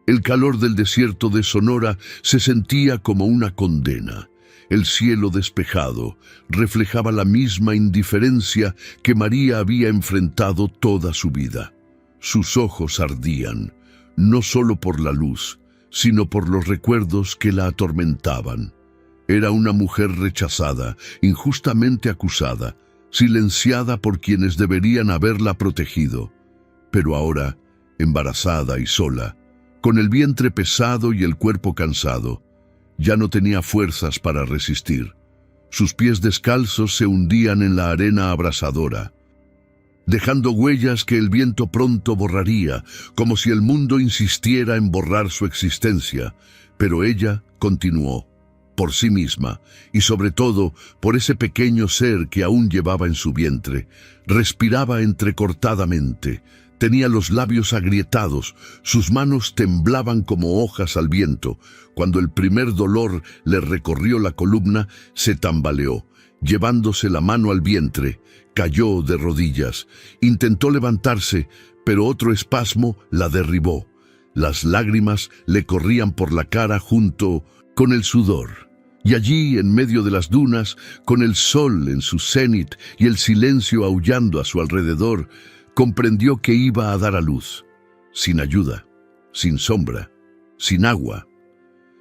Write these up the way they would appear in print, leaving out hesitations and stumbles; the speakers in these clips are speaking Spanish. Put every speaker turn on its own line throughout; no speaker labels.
El calor del desierto de Sonora se sentía como una condena. El cielo despejado reflejaba la misma indiferencia que María había enfrentado toda su vida. Sus ojos ardían, no solo por la luz, sino por los recuerdos que la atormentaban. Era una mujer rechazada, injustamente acusada, silenciada por quienes deberían haberla protegido. Pero ahora, embarazada y sola, con el vientre pesado y el cuerpo cansado, ya no tenía fuerzas para resistir. Sus pies descalzos se hundían en la arena abrasadora, dejando huellas que el viento pronto borraría, como si el mundo insistiera en borrar su existencia. Pero ella continuó, por sí misma, y sobre todo por ese pequeño ser que aún llevaba en su vientre. Respiraba entrecortadamente, tenía los labios agrietados, sus manos temblaban como hojas al viento. Cuando el primer dolor le recorrió la columna, se tambaleó. Llevándose la mano al vientre, cayó de rodillas. Intentó levantarse, pero otro espasmo la derribó. Las lágrimas le corrían por la cara junto con el sudor. Y allí, en medio de las dunas, con el sol en su cenit y el silencio aullando a su alrededor, comprendió que iba a dar a luz, sin ayuda, sin sombra, sin agua.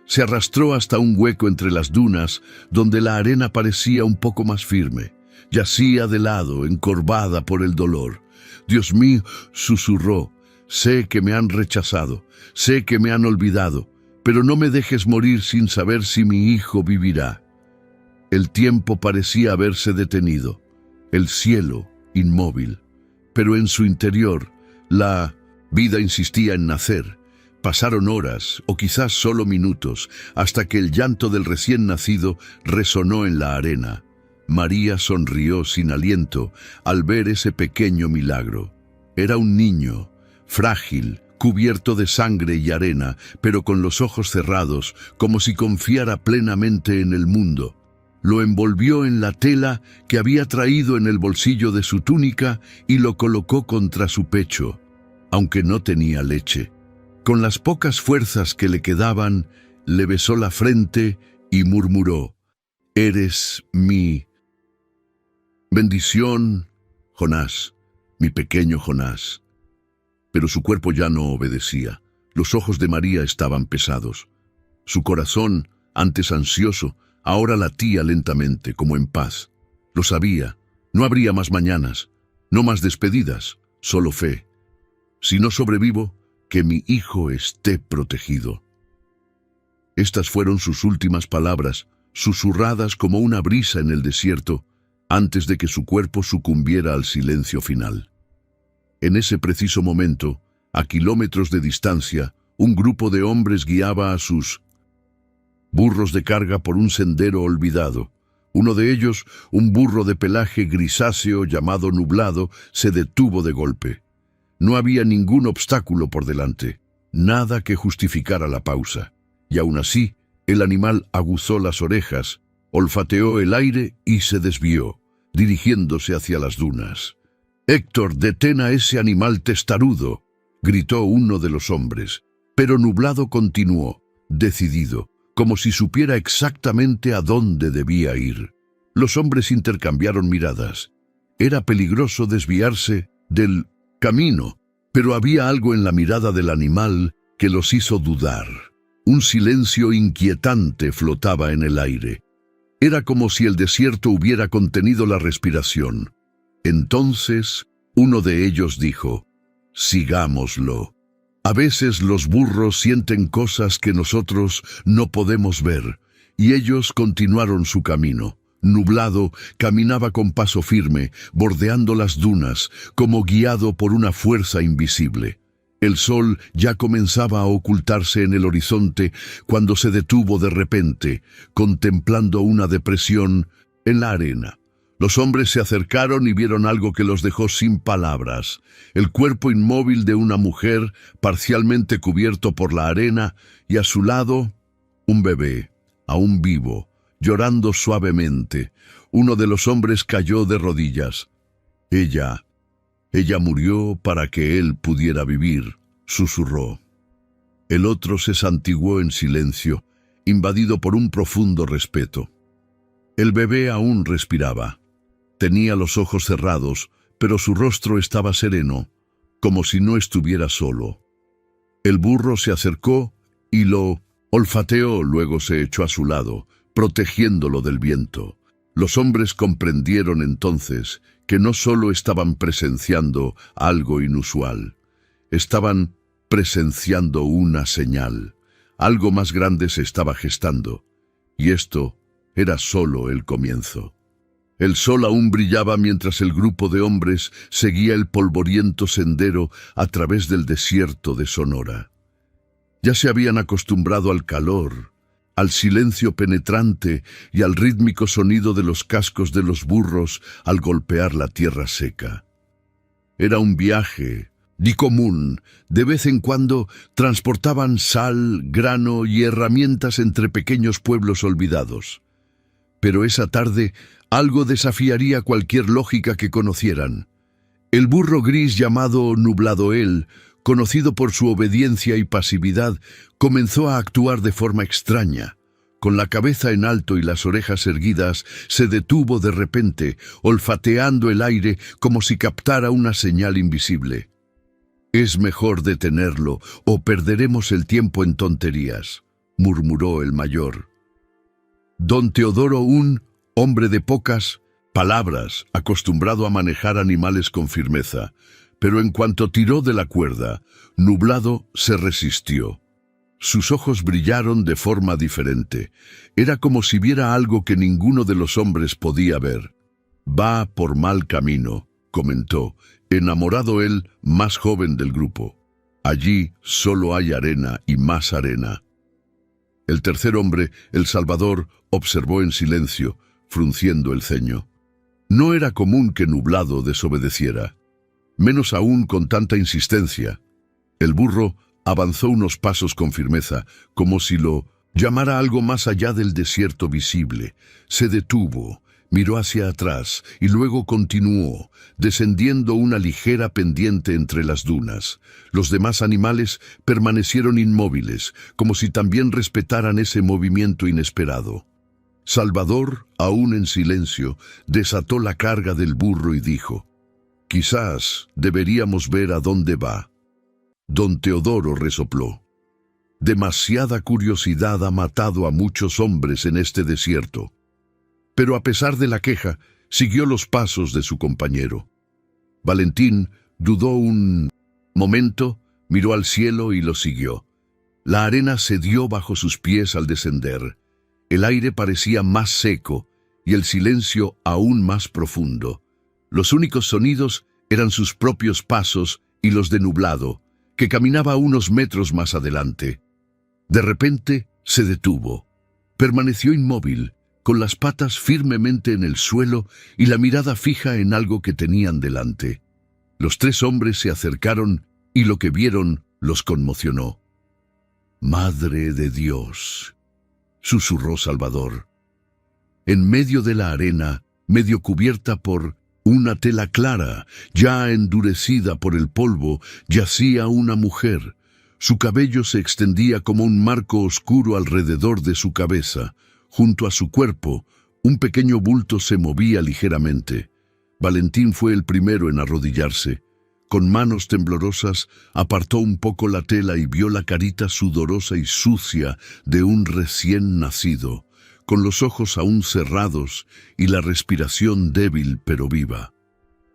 Se arrastró hasta un hueco entre las dunas, donde la arena parecía un poco más firme. Yacía de lado, encorvada por el dolor. «Dios mío», susurró, «sé que me han rechazado, sé que me han olvidado, pero no me dejes morir sin saber si mi hijo vivirá». El tiempo parecía haberse detenido, el cielo inmóvil, pero en su interior la vida insistía en nacer. Pasaron horas, o quizás solo minutos, hasta que el llanto del recién nacido resonó en la arena. María sonrió sin aliento al ver ese pequeño milagro. Era un niño, frágil, cubierto de sangre y arena, pero con los ojos cerrados, como si confiara plenamente en el mundo. Lo envolvió en la tela que había traído en el bolsillo de su túnica y lo colocó contra su pecho, aunque no tenía leche. Con las pocas fuerzas que le quedaban, le besó la frente y murmuró, «Eres mi bendición, Jonás, mi pequeño Jonás». Pero su cuerpo ya no obedecía. Los ojos de María estaban pesados. Su corazón, antes ansioso, ahora latía lentamente, como en paz. Lo sabía. No habría más mañanas, no más despedidas, solo fe. Si no sobrevivo, que mi hijo esté protegido. Estas fueron sus últimas palabras, susurradas como una brisa en el desierto, antes de que su cuerpo sucumbiera al silencio final. En ese preciso momento, a kilómetros de distancia, un grupo de hombres guiaba a sus burros de carga por un sendero olvidado. Uno de ellos, un burro de pelaje grisáceo llamado Nublado, se detuvo de golpe. No había ningún obstáculo por delante, nada que justificara la pausa. Y aún así, el animal aguzó las orejas, olfateó el aire y se desvió, dirigiéndose hacia las dunas. «Héctor, detén a ese animal testarudo», gritó uno de los hombres. Pero Nublado continuó, decidido, como si supiera exactamente a dónde debía ir. Los hombres intercambiaron miradas. Era peligroso desviarse del camino, pero había algo en la mirada del animal que los hizo dudar. Un silencio inquietante flotaba en el aire. Era como si el desierto hubiera contenido la respiración. Entonces, uno de ellos dijo, «Sigámoslo». A veces los burros sienten cosas que nosotros no podemos ver, y ellos continuaron su camino. Nublado, caminaba con paso firme, bordeando las dunas, como guiado por una fuerza invisible. El sol ya comenzaba a ocultarse en el horizonte cuando se detuvo de repente, contemplando una depresión en la arena. Los hombres se acercaron y vieron algo que los dejó sin palabras. El cuerpo inmóvil de una mujer, parcialmente cubierto por la arena, y a su lado, un bebé, aún vivo, llorando suavemente. Uno de los hombres cayó de rodillas. Ella murió para que él pudiera vivir», susurró. El otro se santiguó en silencio, invadido por un profundo respeto. El bebé aún respiraba. Tenía los ojos cerrados, pero su rostro estaba sereno, como si no estuviera solo. El burro se acercó y lo olfateó, luego se echó a su lado, protegiéndolo del viento. Los hombres comprendieron entonces que no solo estaban presenciando algo inusual, estaban presenciando una señal. Algo más grande se estaba gestando, y esto era solo el comienzo. El sol aún brillaba mientras el grupo de hombres seguía el polvoriento sendero a través del desierto de Sonora. Ya se habían acostumbrado al calor, al silencio penetrante y al rítmico sonido de los cascos de los burros al golpear la tierra seca. Era un viaje di común. De vez en cuando transportaban sal, grano y herramientas entre pequeños pueblos olvidados. Pero esa tarde algo desafiaría cualquier lógica que conocieran. El burro gris llamado Nubladoel, conocido por su obediencia y pasividad, comenzó a actuar de forma extraña. Con la cabeza en alto y las orejas erguidas, se detuvo de repente, olfateando el aire como si captara una señal invisible. «Es mejor detenerlo, o perderemos el tiempo en tonterías», murmuró el mayor. Don Teodoro, un hombre de pocas palabras, acostumbrado a manejar animales con firmeza, pero en cuanto tiró de la cuerda, Nublado se resistió. Sus ojos brillaron de forma diferente. Era como si viera algo que ninguno de los hombres podía ver. «Va por mal camino», comentó, enamorado él, más joven del grupo. «Allí solo hay arena y más arena». El tercer hombre, el Salvador, observó en silencio, frunciendo el ceño. No era común que Nublado desobedeciera, menos aún con tanta insistencia. El burro avanzó unos pasos con firmeza, como si lo llamara algo más allá del desierto visible. Se detuvo, miró hacia atrás y luego continuó, descendiendo una ligera pendiente entre las dunas. Los demás animales permanecieron inmóviles, como si también respetaran ese movimiento inesperado. Salvador, aún en silencio, desató la carga del burro y dijo: «Quizás deberíamos ver a dónde va». Don Teodoro resopló: «Demasiada curiosidad ha matado a muchos hombres en este desierto». Pero a pesar de la queja, siguió los pasos de su compañero. Valentín dudó un momento, miró al cielo y lo siguió. La arena cedió bajo sus pies al descender. El aire parecía más seco y el silencio aún más profundo. Los únicos sonidos eran sus propios pasos y los de Nublado, que caminaba unos metros más adelante. De repente se detuvo. Permaneció inmóvil, con las patas firmemente en el suelo y la mirada fija en algo que tenían delante. Los tres hombres se acercaron y lo que vieron los conmocionó. «Madre de Dios», susurró Salvador. En medio de la arena, medio cubierta por una tela clara, ya endurecida por el polvo, yacía una mujer. Su cabello se extendía como un marco oscuro alrededor de su cabeza. Junto a su cuerpo, un pequeño bulto se movía ligeramente. Valentín fue el primero en arrodillarse. Con manos temblorosas, apartó un poco la tela y vio la carita sudorosa y sucia de un recién nacido, con los ojos aún cerrados y la respiración débil pero viva.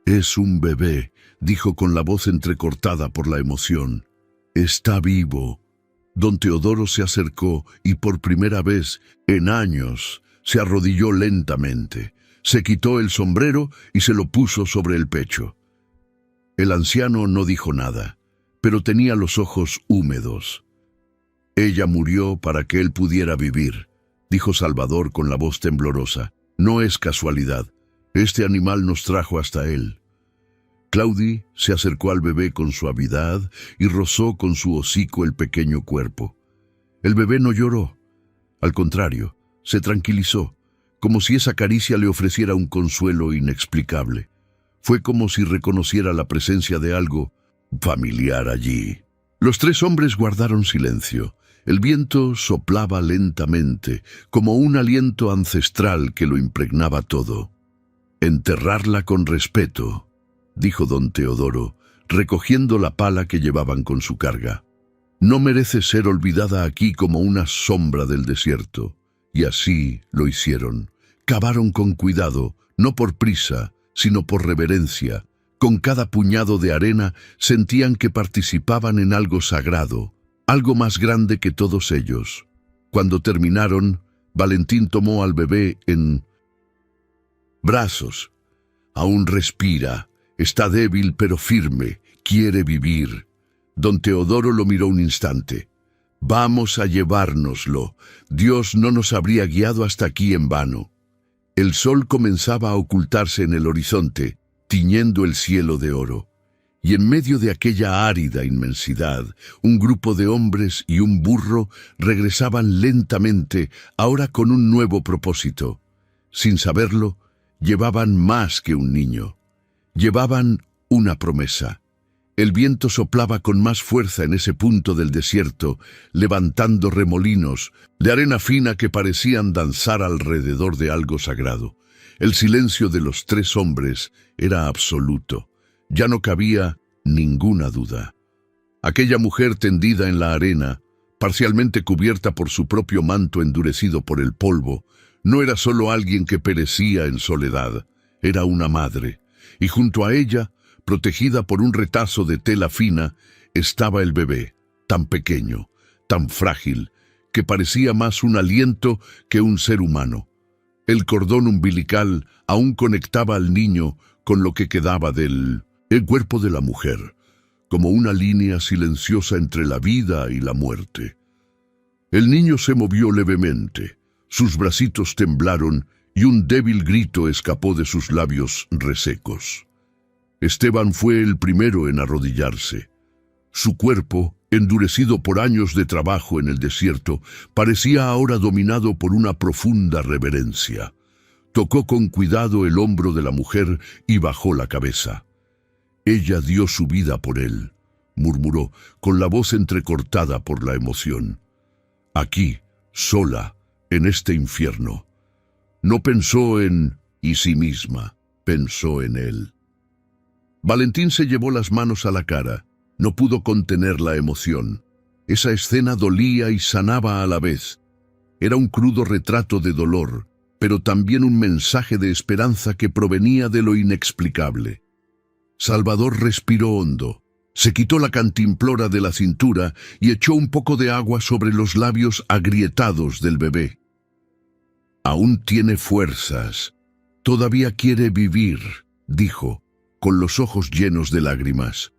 «Es un bebé», dijo con la voz entrecortada por la emoción. «Está vivo». Don Teodoro se acercó y por primera vez en años se arrodilló lentamente. Se quitó el sombrero y se lo puso sobre el pecho. El anciano no dijo nada, pero tenía los ojos húmedos. «Ella murió para que él pudiera vivir», dijo Salvador con la voz temblorosa. «No es casualidad. Este animal nos trajo hasta él». Claudi se acercó al bebé con suavidad y rozó con su hocico el pequeño cuerpo. El bebé no lloró. Al contrario, se tranquilizó, como si esa caricia le ofreciera un consuelo inexplicable. Fue como si reconociera la presencia de algo familiar allí. Los tres hombres guardaron silencio. El viento soplaba lentamente, como un aliento ancestral que lo impregnaba todo. «Enterrarla con respeto», dijo don Teodoro, recogiendo la pala que llevaban con su carga. «No merece ser olvidada aquí como una sombra del desierto». Y así lo hicieron. Cavaron con cuidado, no por prisa, sino por reverencia. Con cada puñado de arena sentían que participaban en algo sagrado, algo más grande que todos ellos. Cuando terminaron, Valentín tomó al bebé en brazos. Aún respira, está débil pero firme, quiere vivir. Don Teodoro lo miró un instante. «Vamos a llevárnoslo. Dios no nos habría guiado hasta aquí en vano». El sol comenzaba a ocultarse en el horizonte, tiñendo el cielo de oro. Y en medio de aquella árida inmensidad, un grupo de hombres y un burro regresaban lentamente, ahora con un nuevo propósito. Sin saberlo, llevaban más que un niño. Llevaban una promesa. El viento soplaba con más fuerza en ese punto del desierto, levantando remolinos de arena fina que parecían danzar alrededor de algo sagrado. El silencio de los tres hombres era absoluto. Ya no cabía ninguna duda. Aquella mujer tendida en la arena, parcialmente cubierta por su propio manto endurecido por el polvo, no era solo alguien que perecía en soledad, era una madre, y junto a ella, protegida por un retazo de tela fina, estaba el bebé, tan pequeño, tan frágil, que parecía más un aliento que un ser humano. El cordón umbilical aún conectaba al niño con lo que quedaba del cuerpo de la mujer, como una línea silenciosa entre la vida y la muerte. El niño se movió levemente, sus bracitos temblaron y un débil grito escapó de sus labios resecos. Esteban fue el primero en arrodillarse. Su cuerpo, endurecido por años de trabajo en el desierto, parecía ahora dominado por una profunda reverencia. Tocó con cuidado el hombro de la mujer y bajó la cabeza. «Ella dio su vida por él», murmuró, con la voz entrecortada por la emoción. «Aquí, sola, en este infierno». No pensó en sí misma, pensó en él. Valentín se llevó las manos a la cara. No pudo contener la emoción. Esa escena dolía y sanaba a la vez. Era un crudo retrato de dolor, pero también un mensaje de esperanza que provenía de lo inexplicable. Salvador respiró hondo, se quitó la cantimplora de la cintura y echó un poco de agua sobre los labios agrietados del bebé. «Aún tiene fuerzas. Todavía quiere vivir», dijo, con los ojos llenos de lágrimas.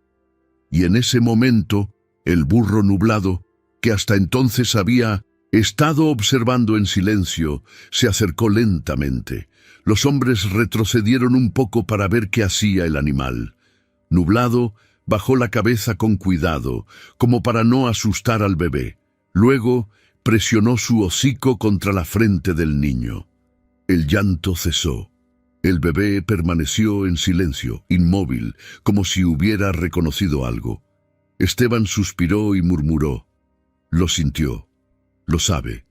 Y en ese momento, el burro nublado, que hasta entonces había estado observando en silencio, se acercó lentamente. Los hombres retrocedieron un poco para ver qué hacía el animal. Nublado, bajó la cabeza con cuidado, como para no asustar al bebé. Luego, presionó su hocico contra la frente del niño. El llanto cesó. El bebé permaneció en silencio, inmóvil, como si hubiera reconocido algo. Esteban suspiró y murmuró. Lo sintió. Lo sabe.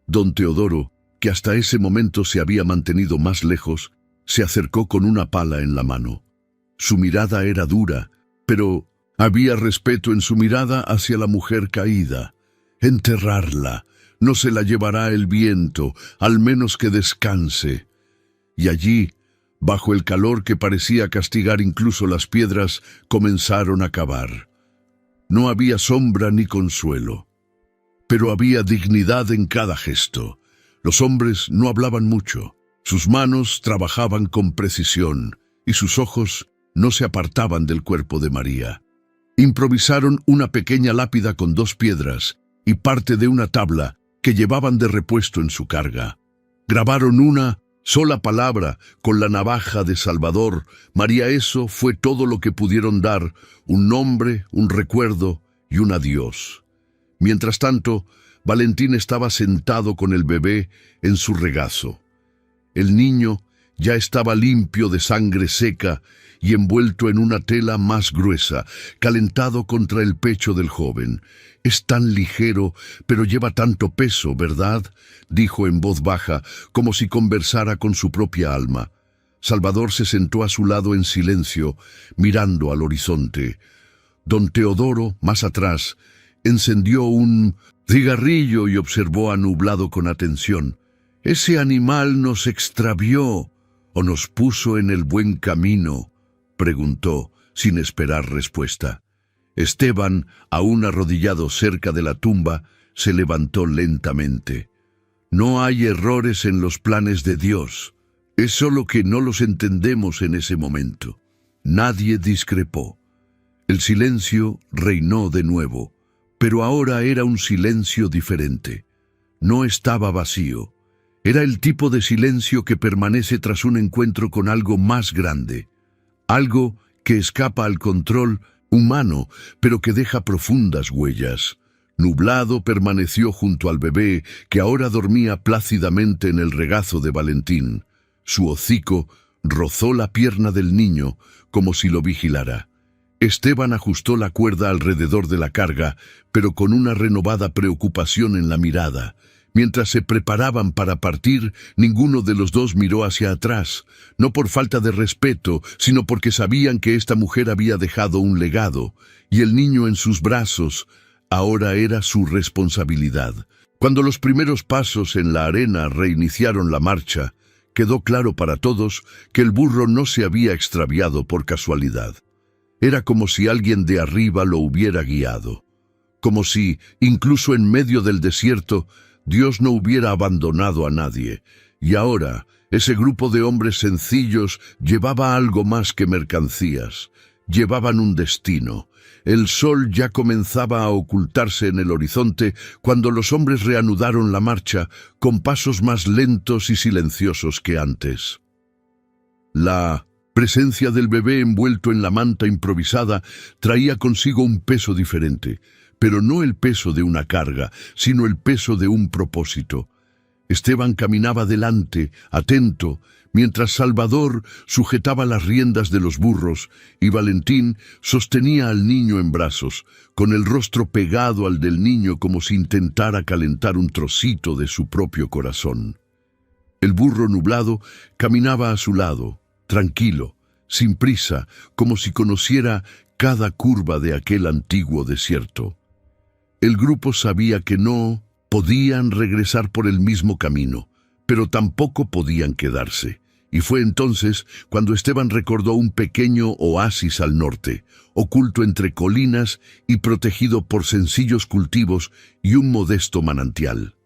Don Teodoro, que hasta ese momento se había mantenido más lejos, se acercó con una pala en la mano. Su mirada era dura, pero había respeto en su mirada hacia la mujer caída. Enterrarla. No se la llevará el viento, al menos que descanse. Y allí, bajo el calor que parecía castigar incluso las piedras, comenzaron a cavar. No había sombra ni consuelo, pero había dignidad en cada gesto. Los hombres no hablaban mucho, sus manos trabajaban con precisión y sus ojos no se apartaban del cuerpo de María. Improvisaron una pequeña lápida con 2 piedras y parte de una tabla que llevaban de repuesto en su carga. Grabaron una sola palabra con la navaja de Salvador. María, eso fue todo lo que pudieron dar, un nombre, un recuerdo y un adiós. Mientras tanto, Valentín estaba sentado con el bebé en su regazo. El niño, Ya estaba limpio de sangre seca y envuelto en una tela más gruesa, calentado contra el pecho del joven. «Es tan ligero, pero lleva tanto peso, ¿verdad?», dijo en voz baja, como si conversara con su propia alma. Salvador se sentó a su lado en silencio, mirando al horizonte. Don Teodoro, más atrás, encendió un cigarrillo y observó a Nublado con atención. «Ese animal nos extravió o nos puso en el buen camino», preguntó, sin esperar respuesta. Esteban, aún arrodillado cerca de la tumba, se levantó lentamente. «No hay errores en los planes de Dios. Es solo que no los entendemos en ese momento». Nadie discrepó. El silencio reinó de nuevo, pero ahora era un silencio diferente. No estaba vacío. Era el tipo de silencio que permanece tras un encuentro con algo más grande. Algo que escapa al control humano, pero que deja profundas huellas. Nublado permaneció junto al bebé, que ahora dormía plácidamente en el regazo de Valentín. Su hocico rozó la pierna del niño, como si lo vigilara. Esteban ajustó la cuerda alrededor de la carga, pero con una renovada preocupación en la mirada. Mientras se preparaban para partir, ninguno de los dos miró hacia atrás, no por falta de respeto, sino porque sabían que esta mujer había dejado un legado, y el niño en sus brazos ahora era su responsabilidad. Cuando los primeros pasos en la arena reiniciaron la marcha, quedó claro para todos que el burro no se había extraviado por casualidad. Era como si alguien de arriba lo hubiera guiado, como si, incluso en medio del desierto, Dios no hubiera abandonado a nadie, y ahora ese grupo de hombres sencillos llevaba algo más que mercancías, llevaban un destino. El sol ya comenzaba a ocultarse en el horizonte cuando los hombres reanudaron la marcha con pasos más lentos y silenciosos que antes. La presencia del bebé envuelto en la manta improvisada traía consigo un peso diferente, pero no el peso de una carga, sino el peso de un propósito. Esteban caminaba delante, atento, mientras Salvador sujetaba las riendas de los burros y Valentín sostenía al niño en brazos, con el rostro pegado al del niño como si intentara calentar un trocito de su propio corazón. El burro Nublado caminaba a su lado, tranquilo, sin prisa, como si conociera cada curva de aquel antiguo desierto. El grupo sabía que no podían regresar por el mismo camino, pero tampoco podían quedarse. Y fue entonces cuando Esteban recordó un pequeño oasis al norte, oculto entre colinas y protegido por sencillos cultivos y un modesto manantial.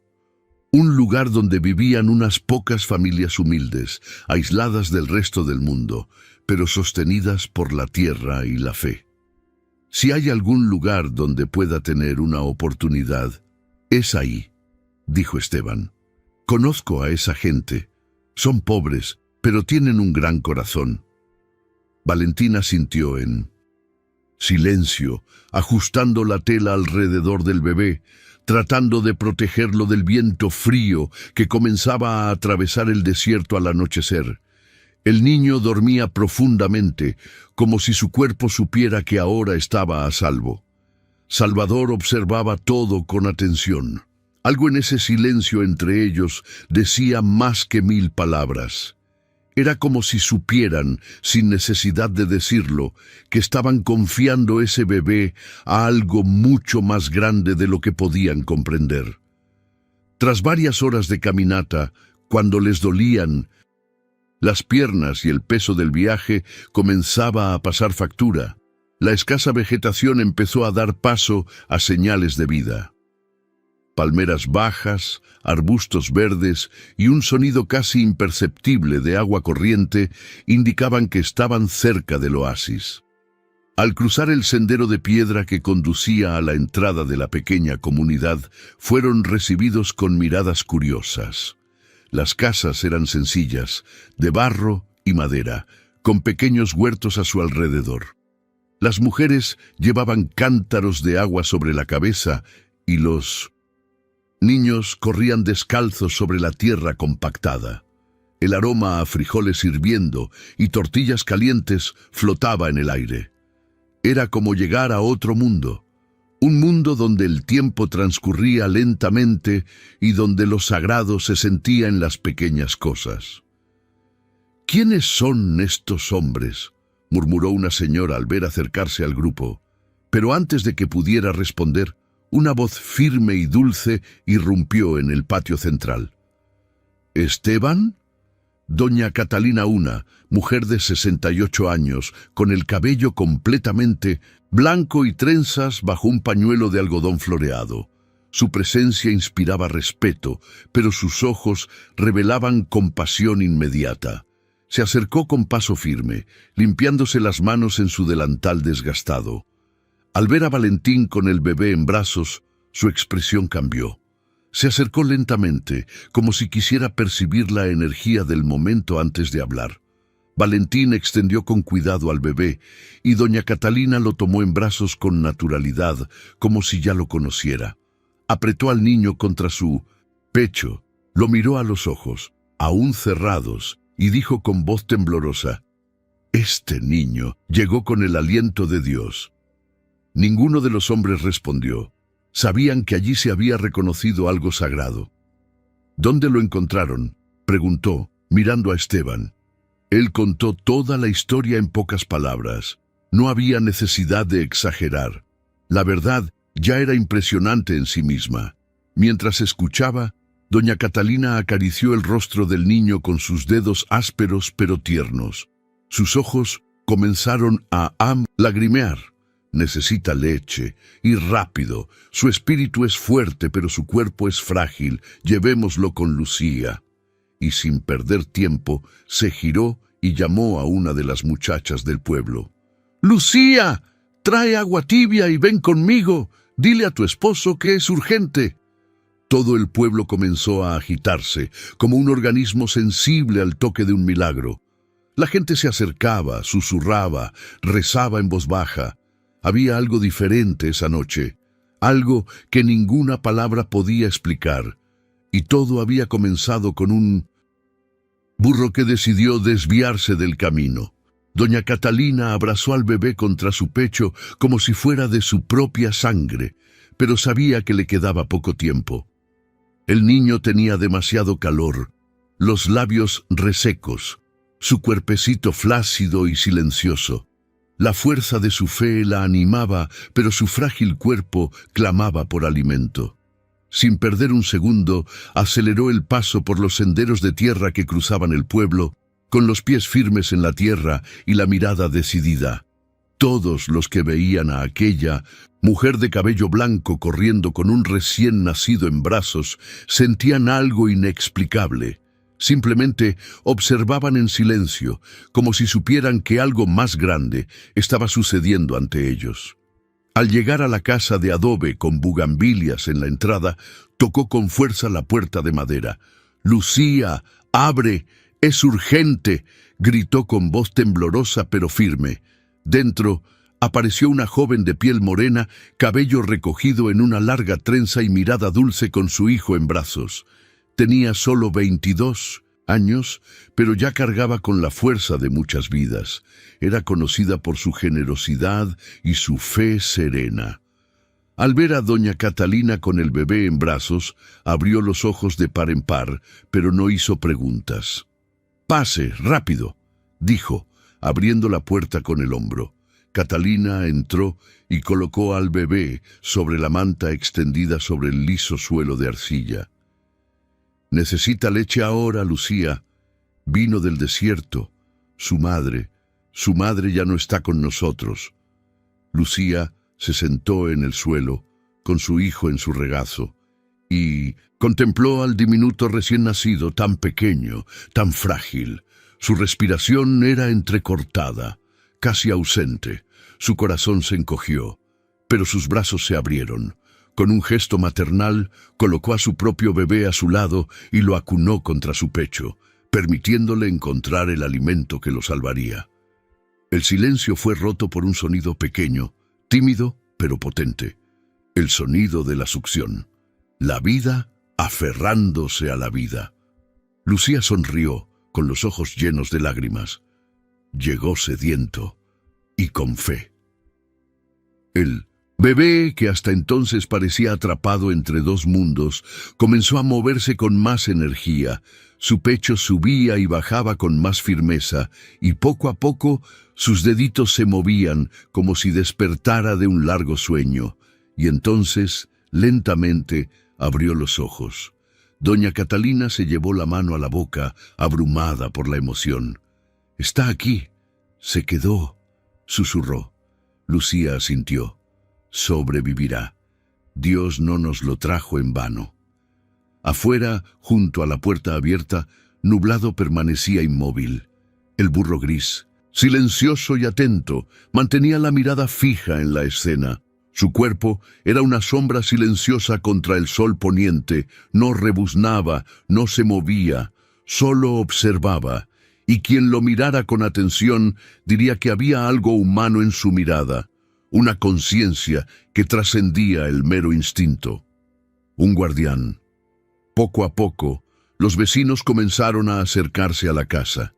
Un lugar donde vivían unas pocas familias humildes, aisladas del resto del mundo, pero sostenidas por la tierra y la fe. Si hay algún lugar donde pueda tener una oportunidad, es ahí, dijo Esteban. Conozco a esa gente. Son pobres, pero tienen un gran corazón. Valentina sintió en silencio, ajustando la tela alrededor del bebé, tratando de protegerlo del viento frío que comenzaba a atravesar el desierto al anochecer. El niño dormía profundamente, como si su cuerpo supiera que ahora estaba a salvo. Salvador observaba todo con atención. Algo en ese silencio entre ellos decía más que 1000 palabras. Era como si supieran, sin necesidad de decirlo, que estaban confiando ese bebé a algo mucho más grande de lo que podían comprender. Tras varias horas de caminata, cuando les dolían las piernas y el peso del viaje comenzaba a pasar factura, la escasa vegetación empezó a dar paso a señales de vida. Palmeras bajas, arbustos verdes y un sonido casi imperceptible de agua corriente indicaban que estaban cerca del oasis. Al cruzar el sendero de piedra que conducía a la entrada de la pequeña comunidad, fueron recibidos con miradas curiosas. Las casas eran sencillas, de barro y madera, con pequeños huertos a su alrededor. Las mujeres llevaban cántaros de agua sobre la cabeza y los niños corrían descalzos sobre la tierra compactada. El aroma a frijoles hirviendo y tortillas calientes flotaba en el aire. Era como llegar a otro mundo, un mundo donde el tiempo transcurría lentamente y donde lo sagrado se sentía en las pequeñas cosas. «¿Quiénes son estos hombres?», murmuró una señora al ver acercarse al grupo. Pero antes de que pudiera responder, una voz firme y dulce irrumpió en el patio central. «¿Esteban?». Doña Catalina Una, mujer de 68 años, con el cabello completamente blanco y trenzas bajo un pañuelo de algodón floreado. Su presencia inspiraba respeto, pero sus ojos revelaban compasión inmediata. Se acercó con paso firme, limpiándose las manos en su delantal desgastado. Al ver a Valentín con el bebé en brazos, su expresión cambió. Se acercó lentamente, como si quisiera percibir la energía del momento antes de hablar. Valentín extendió con cuidado al bebé, y doña Catalina lo tomó en brazos con naturalidad, como si ya lo conociera. Apretó al niño contra su pecho, lo miró a los ojos, aún cerrados, y dijo con voz temblorosa: «Este niño llegó con el aliento de Dios». Ninguno de los hombres respondió. Sabían que allí se había reconocido algo sagrado. «¿Dónde lo encontraron?», preguntó, mirando a Esteban. Él contó toda la historia en pocas palabras. No había necesidad de exagerar. La verdad ya era impresionante en sí misma. Mientras escuchaba, doña Catalina acarició el rostro del niño con sus dedos ásperos pero tiernos. Sus ojos comenzaron a lagrimear. «Necesita leche, y rápido. Su espíritu es fuerte, pero su cuerpo es frágil. Llevémoslo con Lucía». Y sin perder tiempo, se giró y llamó a una de las muchachas del pueblo. «Lucía, trae agua tibia y ven conmigo. Dile a tu esposo que es urgente». Todo el pueblo comenzó a agitarse, como un organismo sensible al toque de un milagro. La gente se acercaba, susurraba, rezaba en voz baja. Había algo diferente esa noche, algo que ninguna palabra podía explicar, y todo había comenzado con un burro que decidió desviarse del camino. Doña Catalina abrazó al bebé contra su pecho como si fuera de su propia sangre, pero sabía que le quedaba poco tiempo. El niño tenía demasiado calor, los labios resecos, su cuerpecito flácido y silencioso. La fuerza de su fe la animaba, pero su frágil cuerpo clamaba por alimento. Sin perder un segundo, aceleró el paso por los senderos de tierra que cruzaban el pueblo, con los pies firmes en la tierra y la mirada decidida. Todos los que veían a aquella mujer de cabello blanco corriendo con un recién nacido en brazos sentían algo inexplicable. Simplemente observaban en silencio, como si supieran que algo más grande estaba sucediendo ante ellos. Al llegar a la casa de adobe con bugambilias en la entrada, tocó con fuerza la puerta de madera. «Lucía, abre, es urgente», gritó con voz temblorosa pero firme. Dentro apareció una joven de piel morena, cabello recogido en una larga trenza y mirada dulce con su hijo en brazos. Tenía solo 22 años, pero ya cargaba con la fuerza de muchas vidas. Era conocida por su generosidad y su fe serena. Al ver a doña Catalina con el bebé en brazos, abrió los ojos de par en par, pero no hizo preguntas. «Pase, rápido», dijo, abriendo la puerta con el hombro. Catalina entró y colocó al bebé sobre la manta extendida sobre el liso suelo de arcilla. «Necesita leche ahora, Lucía. Vino del desierto. Su madre ya no está con nosotros». Lucía se sentó en el suelo, con su hijo en su regazo, y contempló al diminuto recién nacido, tan pequeño, tan frágil. Su respiración era entrecortada, casi ausente. Su corazón se encogió, pero sus brazos se abrieron. Con un gesto maternal, colocó a su propio bebé a su lado y lo acunó contra su pecho, permitiéndole encontrar el alimento que lo salvaría. El silencio fue roto por un sonido pequeño, tímido pero potente. El sonido de la succión. La vida aferrándose a la vida. Lucía sonrió, con los ojos llenos de lágrimas. Llegó sediento y con fe. El bebé, que hasta entonces parecía atrapado entre dos mundos, comenzó a moverse con más energía. Su pecho subía y bajaba con más firmeza, y poco a poco sus deditos se movían como si despertara de un largo sueño, y entonces, lentamente, abrió los ojos. Doña Catalina se llevó la mano a la boca, abrumada por la emoción. «Está aquí. Se quedó», susurró. Lucía asintió. «Sobrevivirá. Dios no nos lo trajo en vano». Afuera, junto a la puerta abierta, Nublado permanecía inmóvil. El burro gris, silencioso y atento, mantenía la mirada fija en la escena. Su cuerpo era una sombra silenciosa contra el sol poniente, no rebuznaba, no se movía, solo observaba, y quien lo mirara con atención diría que había algo humano en su mirada, una conciencia que trascendía el mero instinto. Un guardián. Poco a poco, los vecinos comenzaron a acercarse a la casa.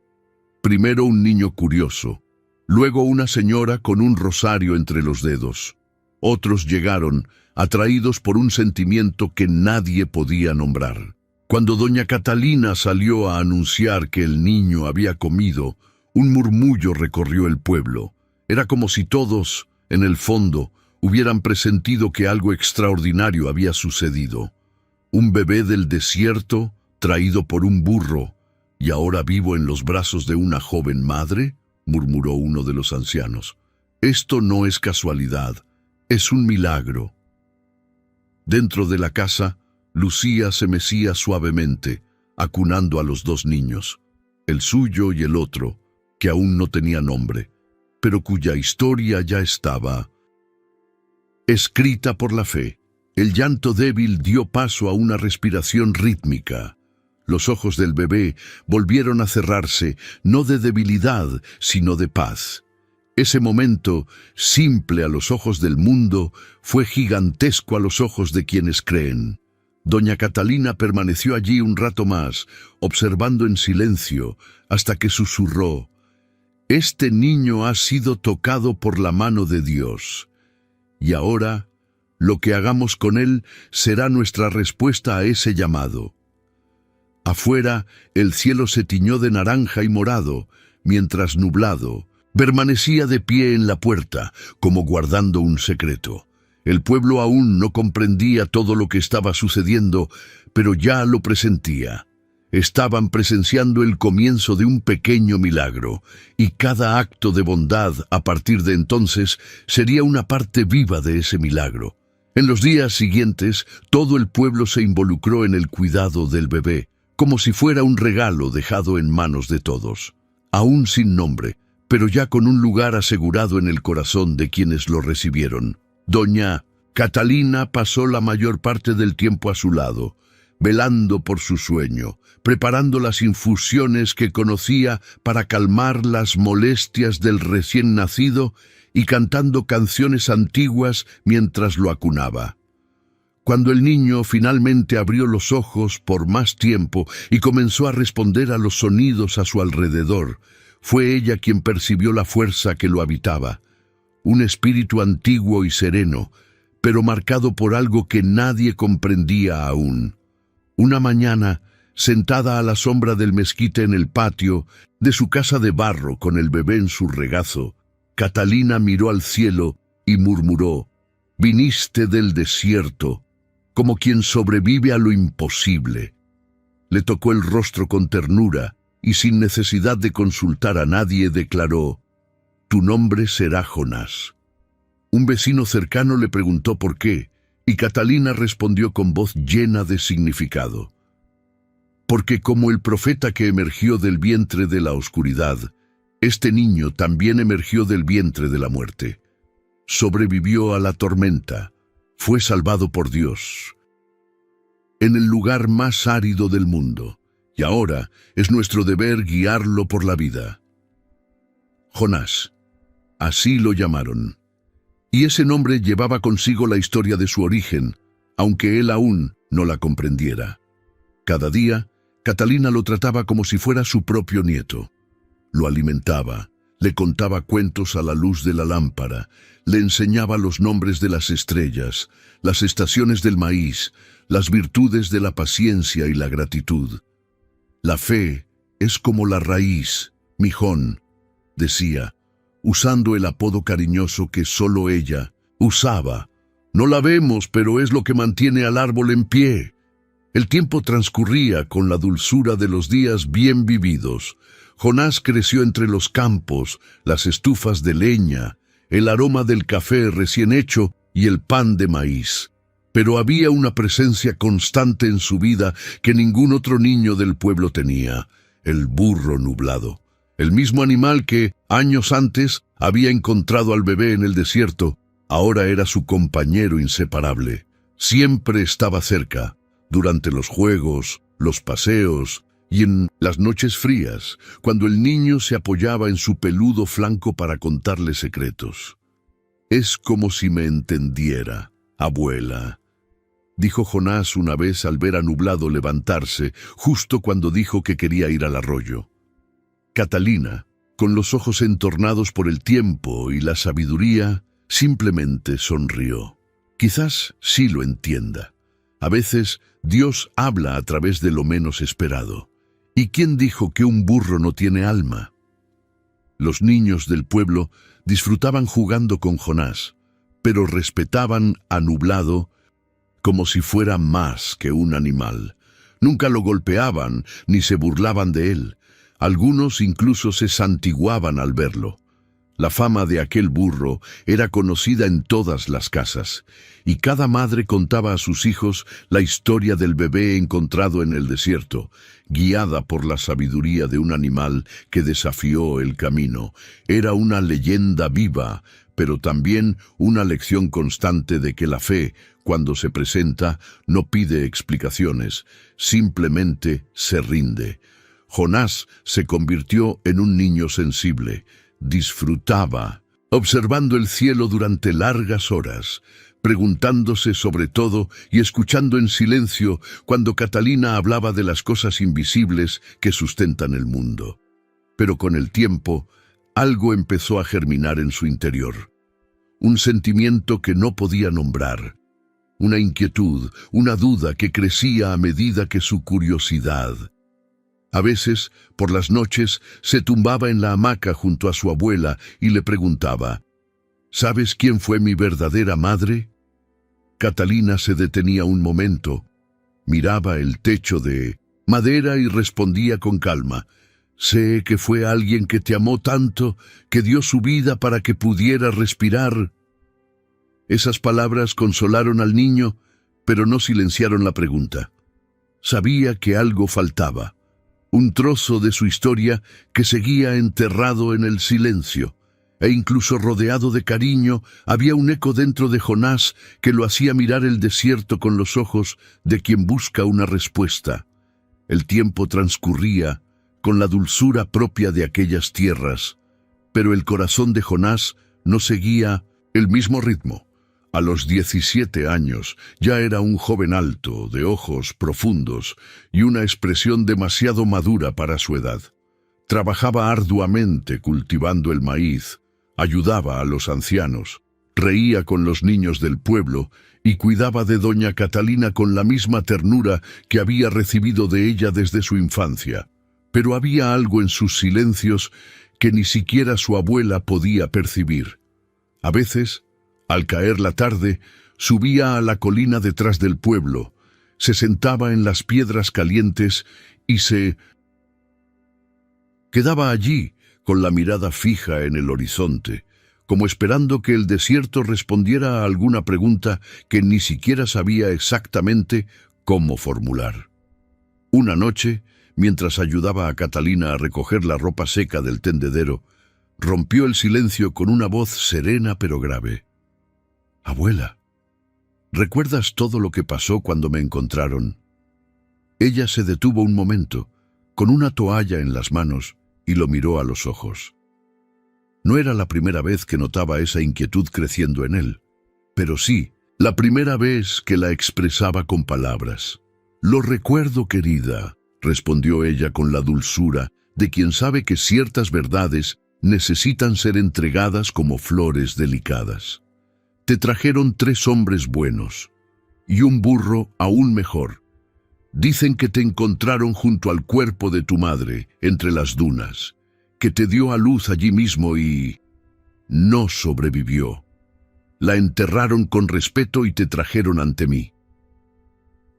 Primero un niño curioso, luego una señora con un rosario entre los dedos. Otros llegaron, atraídos por un sentimiento que nadie podía nombrar. Cuando doña Catalina salió a anunciar que el niño había comido, un murmullo recorrió el pueblo. Era como si todos, en el fondo, hubieran presentido que algo extraordinario había sucedido. Un bebé del desierto, traído por un burro, y ahora vivo en los brazos de una joven madre, murmuró uno de los ancianos. Esto no es casualidad. Es un milagro. Dentro de la casa, Lucía se mecía suavemente, acunando a los dos niños, el suyo y el otro, que aún no tenía nombre, pero cuya historia ya estaba escrita por la fe. El llanto débil dio paso a una respiración rítmica. Los ojos del bebé volvieron a cerrarse, no de debilidad, sino de paz. Ese momento, simple a los ojos del mundo, fue gigantesco a los ojos de quienes creen. Doña Catalina permaneció allí un rato más, observando en silencio, hasta que susurró: «Este niño ha sido tocado por la mano de Dios. Y ahora, lo que hagamos con él será nuestra respuesta a ese llamado». Afuera, el cielo se tiñó de naranja y morado, mientras Nublado permanecía de pie en la puerta, como guardando un secreto. El pueblo aún no comprendía todo lo que estaba sucediendo, pero ya lo presentía. Estaban presenciando el comienzo de un pequeño milagro, y cada acto de bondad a partir de entonces sería una parte viva de ese milagro. En los días siguientes, todo el pueblo se involucró en el cuidado del bebé, como si fuera un regalo dejado en manos de todos. Aún sin nombre, pero ya con un lugar asegurado en el corazón de quienes lo recibieron. Doña Catalina pasó la mayor parte del tiempo a su lado, velando por su sueño, preparando las infusiones que conocía para calmar las molestias del recién nacido y cantando canciones antiguas mientras lo acunaba. Cuando el niño finalmente abrió los ojos por más tiempo y comenzó a responder a los sonidos a su alrededor, fue ella quien percibió la fuerza que lo habitaba, un espíritu antiguo y sereno, pero marcado por algo que nadie comprendía aún. Una mañana, sentada a la sombra del mezquite en el patio de su casa de barro con el bebé en su regazo, Catalina miró al cielo y murmuró: «Viniste del desierto, como quien sobrevive a lo imposible». Le tocó el rostro con ternura y sin necesidad de consultar a nadie declaró: «Tu nombre será Jonás». Un vecino cercano le preguntó por qué, y Catalina respondió con voz llena de significado: «Porque como el profeta que emergió del vientre de la oscuridad, este niño también emergió del vientre de la muerte. Sobrevivió a la tormenta, fue salvado por Dios en el lugar más árido del mundo, y ahora es nuestro deber guiarlo por la vida». Jonás, así lo llamaron. Y ese nombre llevaba consigo la historia de su origen, aunque él aún no la comprendiera. Cada día, Catalina lo trataba como si fuera su propio nieto. Lo alimentaba, le contaba cuentos a la luz de la lámpara, le enseñaba los nombres de las estrellas, las estaciones del maíz, las virtudes de la paciencia y la gratitud. La fe es como la raíz, mijón, decía, usando el apodo cariñoso que solo ella usaba. No la vemos, pero es lo que mantiene al árbol en pie. El tiempo transcurría con la dulzura de los días bien vividos. Jonás creció entre los campos, las estufas de leña, el aroma del café recién hecho y el pan de maíz. Pero había una presencia constante en su vida que ningún otro niño del pueblo tenía: el burro nublado. El mismo animal que, años antes, había encontrado al bebé en el desierto, ahora era su compañero inseparable. Siempre estaba cerca, durante los juegos, los paseos y en las noches frías, cuando el niño se apoyaba en su peludo flanco para contarle secretos. «Es como si me entendiera, abuela», dijo Jonás una vez al ver a Nublado levantarse, justo cuando dijo que quería ir al arroyo. Catalina, con los ojos entornados por el tiempo y la sabiduría, simplemente sonrió. Quizás sí lo entienda. A veces Dios habla a través de lo menos esperado. ¿Y quién dijo que un burro no tiene alma? Los niños del pueblo disfrutaban jugando con Jonás, pero respetaban a Nublado como si fuera más que un animal. Nunca lo golpeaban ni se burlaban de él. Algunos incluso se santiguaban al verlo. La fama de aquel burro era conocida en todas las casas, y cada madre contaba a sus hijos la historia del bebé encontrado en el desierto, guiada por la sabiduría de un animal que desafió el camino. Era una leyenda viva, pero también una lección constante de que la fe, cuando se presenta, no pide explicaciones, simplemente se rinde. Jonás se convirtió en un niño sensible. Disfrutaba, observando el cielo durante largas horas, preguntándose sobre todo y escuchando en silencio cuando Catalina hablaba de las cosas invisibles que sustentan el mundo. Pero con el tiempo, algo empezó a germinar en su interior. Un sentimiento que no podía nombrar. Una inquietud, una duda que crecía a medida que su curiosidad. A veces, por las noches, se tumbaba en la hamaca junto a su abuela y le preguntaba: ¿sabes quién fue mi verdadera madre? Catalina se detenía un momento, miraba el techo de madera y respondía con calma: sé que fue alguien que te amó tanto, que dio su vida para que pudiera respirar. Esas palabras consolaron al niño, pero no silenciaron la pregunta. Sabía que algo faltaba. Un trozo de su historia que seguía enterrado en el silencio, e incluso rodeado de cariño, había un eco dentro de Jonás que lo hacía mirar el desierto con los ojos de quien busca una respuesta. El tiempo transcurría con la dulzura propia de aquellas tierras, pero el corazón de Jonás no seguía el mismo ritmo. A los 17 años ya era un joven alto, de ojos profundos y una expresión demasiado madura para su edad. Trabajaba arduamente cultivando el maíz, ayudaba a los ancianos, reía con los niños del pueblo y cuidaba de doña Catalina con la misma ternura que había recibido de ella desde su infancia. Pero había algo en sus silencios que ni siquiera su abuela podía percibir. A veces, al caer la tarde, subía a la colina detrás del pueblo, se sentaba en las piedras calientes y se quedaba allí, con la mirada fija en el horizonte, como esperando que el desierto respondiera a alguna pregunta que ni siquiera sabía exactamente cómo formular. Una noche, mientras ayudaba a Catalina a recoger la ropa seca del tendedero, rompió el silencio con una voz serena pero grave. «Abuela, ¿recuerdas todo lo que pasó cuando me encontraron?» Ella se detuvo un momento, con una toalla en las manos, y lo miró a los ojos. No era la primera vez que notaba esa inquietud creciendo en él, pero sí, la primera vez que la expresaba con palabras. «Lo recuerdo, querida. respondió ella con la dulzura de quien sabe que ciertas verdades necesitan ser entregadas como flores delicadas. Te trajeron 3 hombres buenos y un burro aún mejor. Dicen que te encontraron junto al cuerpo de tu madre, entre las dunas, que te dio a luz allí mismo y no sobrevivió. La enterraron con respeto y te trajeron ante mí.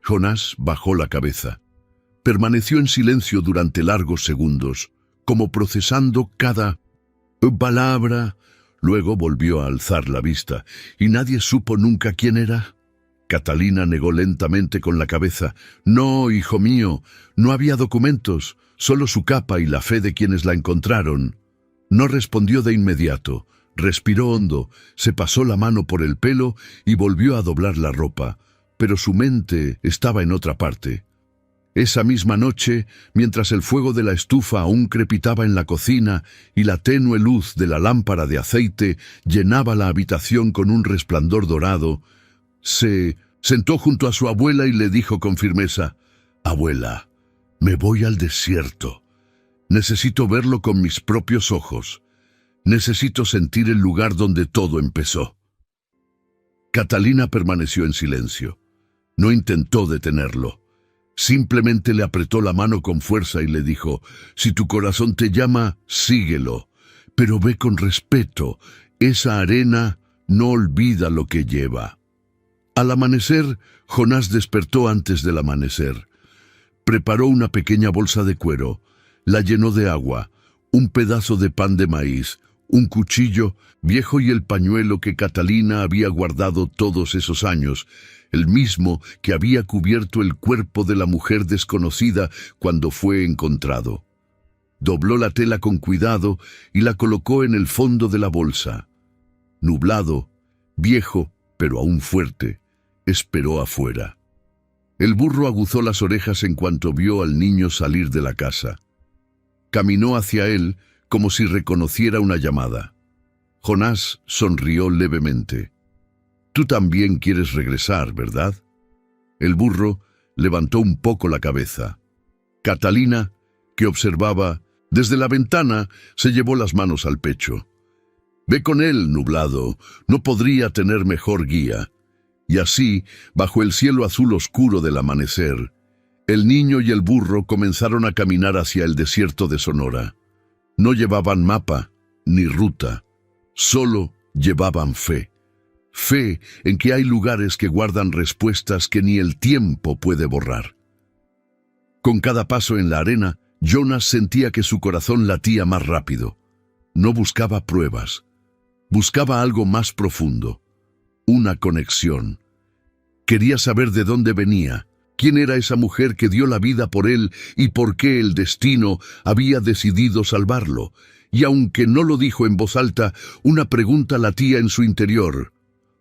Jonás bajó la cabeza. Permaneció en silencio durante largos segundos, como procesando cada palabra. Luego volvió a alzar la vista, y nadie supo nunca quién era. Catalina negó lentamente con la cabeza. No, hijo mío, no había documentos, solo su capa y la fe de quienes la encontraron. No respondió de inmediato. Respiró hondo, se pasó la mano por el pelo y volvió a doblar la ropa, pero su mente estaba en otra parte. Esa misma noche, mientras el fuego de la estufa aún crepitaba en la cocina y la tenue luz de la lámpara de aceite llenaba la habitación con un resplandor dorado, se sentó junto a su abuela y le dijo con firmeza: «Abuela, me voy al desierto. Necesito verlo con mis propios ojos. Necesito sentir el lugar donde todo empezó». Catalina permaneció en silencio. No intentó detenerlo. Simplemente le apretó la mano con fuerza y le dijo: «Si tu corazón te llama, síguelo, pero ve con respeto. Esa arena no olvida lo que lleva». Al amanecer, Jonás despertó antes del amanecer. Preparó una pequeña bolsa de cuero, la llenó de agua, un pedazo de pan de maíz, un cuchillo viejo y el pañuelo que Catalina había guardado todos esos años, el mismo que había cubierto el cuerpo de la mujer desconocida cuando fue encontrado. Dobló la tela con cuidado y la colocó en el fondo de la bolsa. Nublado, viejo, pero aún fuerte, esperó afuera. El burro aguzó las orejas en cuanto vio al niño salir de la casa. Caminó hacia él como si reconociera una llamada. Jonás sonrió levemente. «Tú también quieres regresar, ¿verdad?» El burro levantó un poco la cabeza. Catalina, que observaba desde la ventana, se llevó las manos al pecho. «Ve con él, nublado, no podría tener mejor guía». Y así, bajo el cielo azul oscuro del amanecer, el niño y el burro comenzaron a caminar hacia el desierto de Sonora. No llevaban mapa ni ruta, solo llevaban fe. Fe en que hay lugares que guardan respuestas que ni el tiempo puede borrar. Con cada paso en la arena, Jonás sentía que su corazón latía más rápido. No buscaba pruebas, buscaba algo más profundo. Una conexión. Quería saber de dónde venía, quién era esa mujer que dio la vida por él y por qué el destino había decidido salvarlo. Y aunque no lo dijo en voz alta, una pregunta latía en su interior: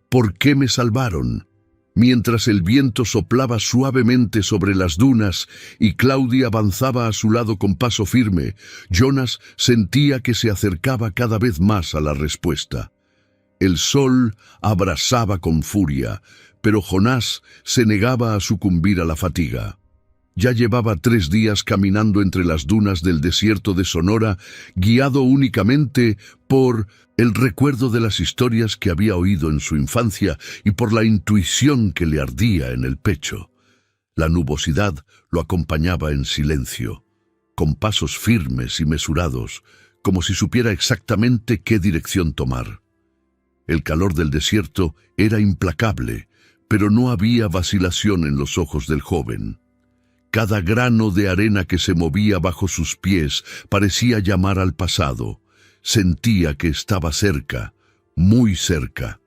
¿por qué me salvaron? Mientras el viento soplaba suavemente sobre las dunas y Claudia avanzaba a su lado con paso firme, Jonás sentía que se acercaba cada vez más a la respuesta. El sol abrasaba con furia, pero Jonás se negaba a sucumbir a la fatiga. Ya llevaba 3 días caminando entre las dunas del desierto de Sonora, guiado únicamente por el recuerdo de las historias que había oído en su infancia y por la intuición que le ardía en el pecho. La nubosidad lo acompañaba en silencio, con pasos firmes y mesurados, como si supiera exactamente qué dirección tomar. El calor del desierto era implacable, pero no había vacilación en los ojos del joven. Cada grano de arena que se movía bajo sus pies parecía llamar al pasado. Sentía que estaba cerca, muy cerca.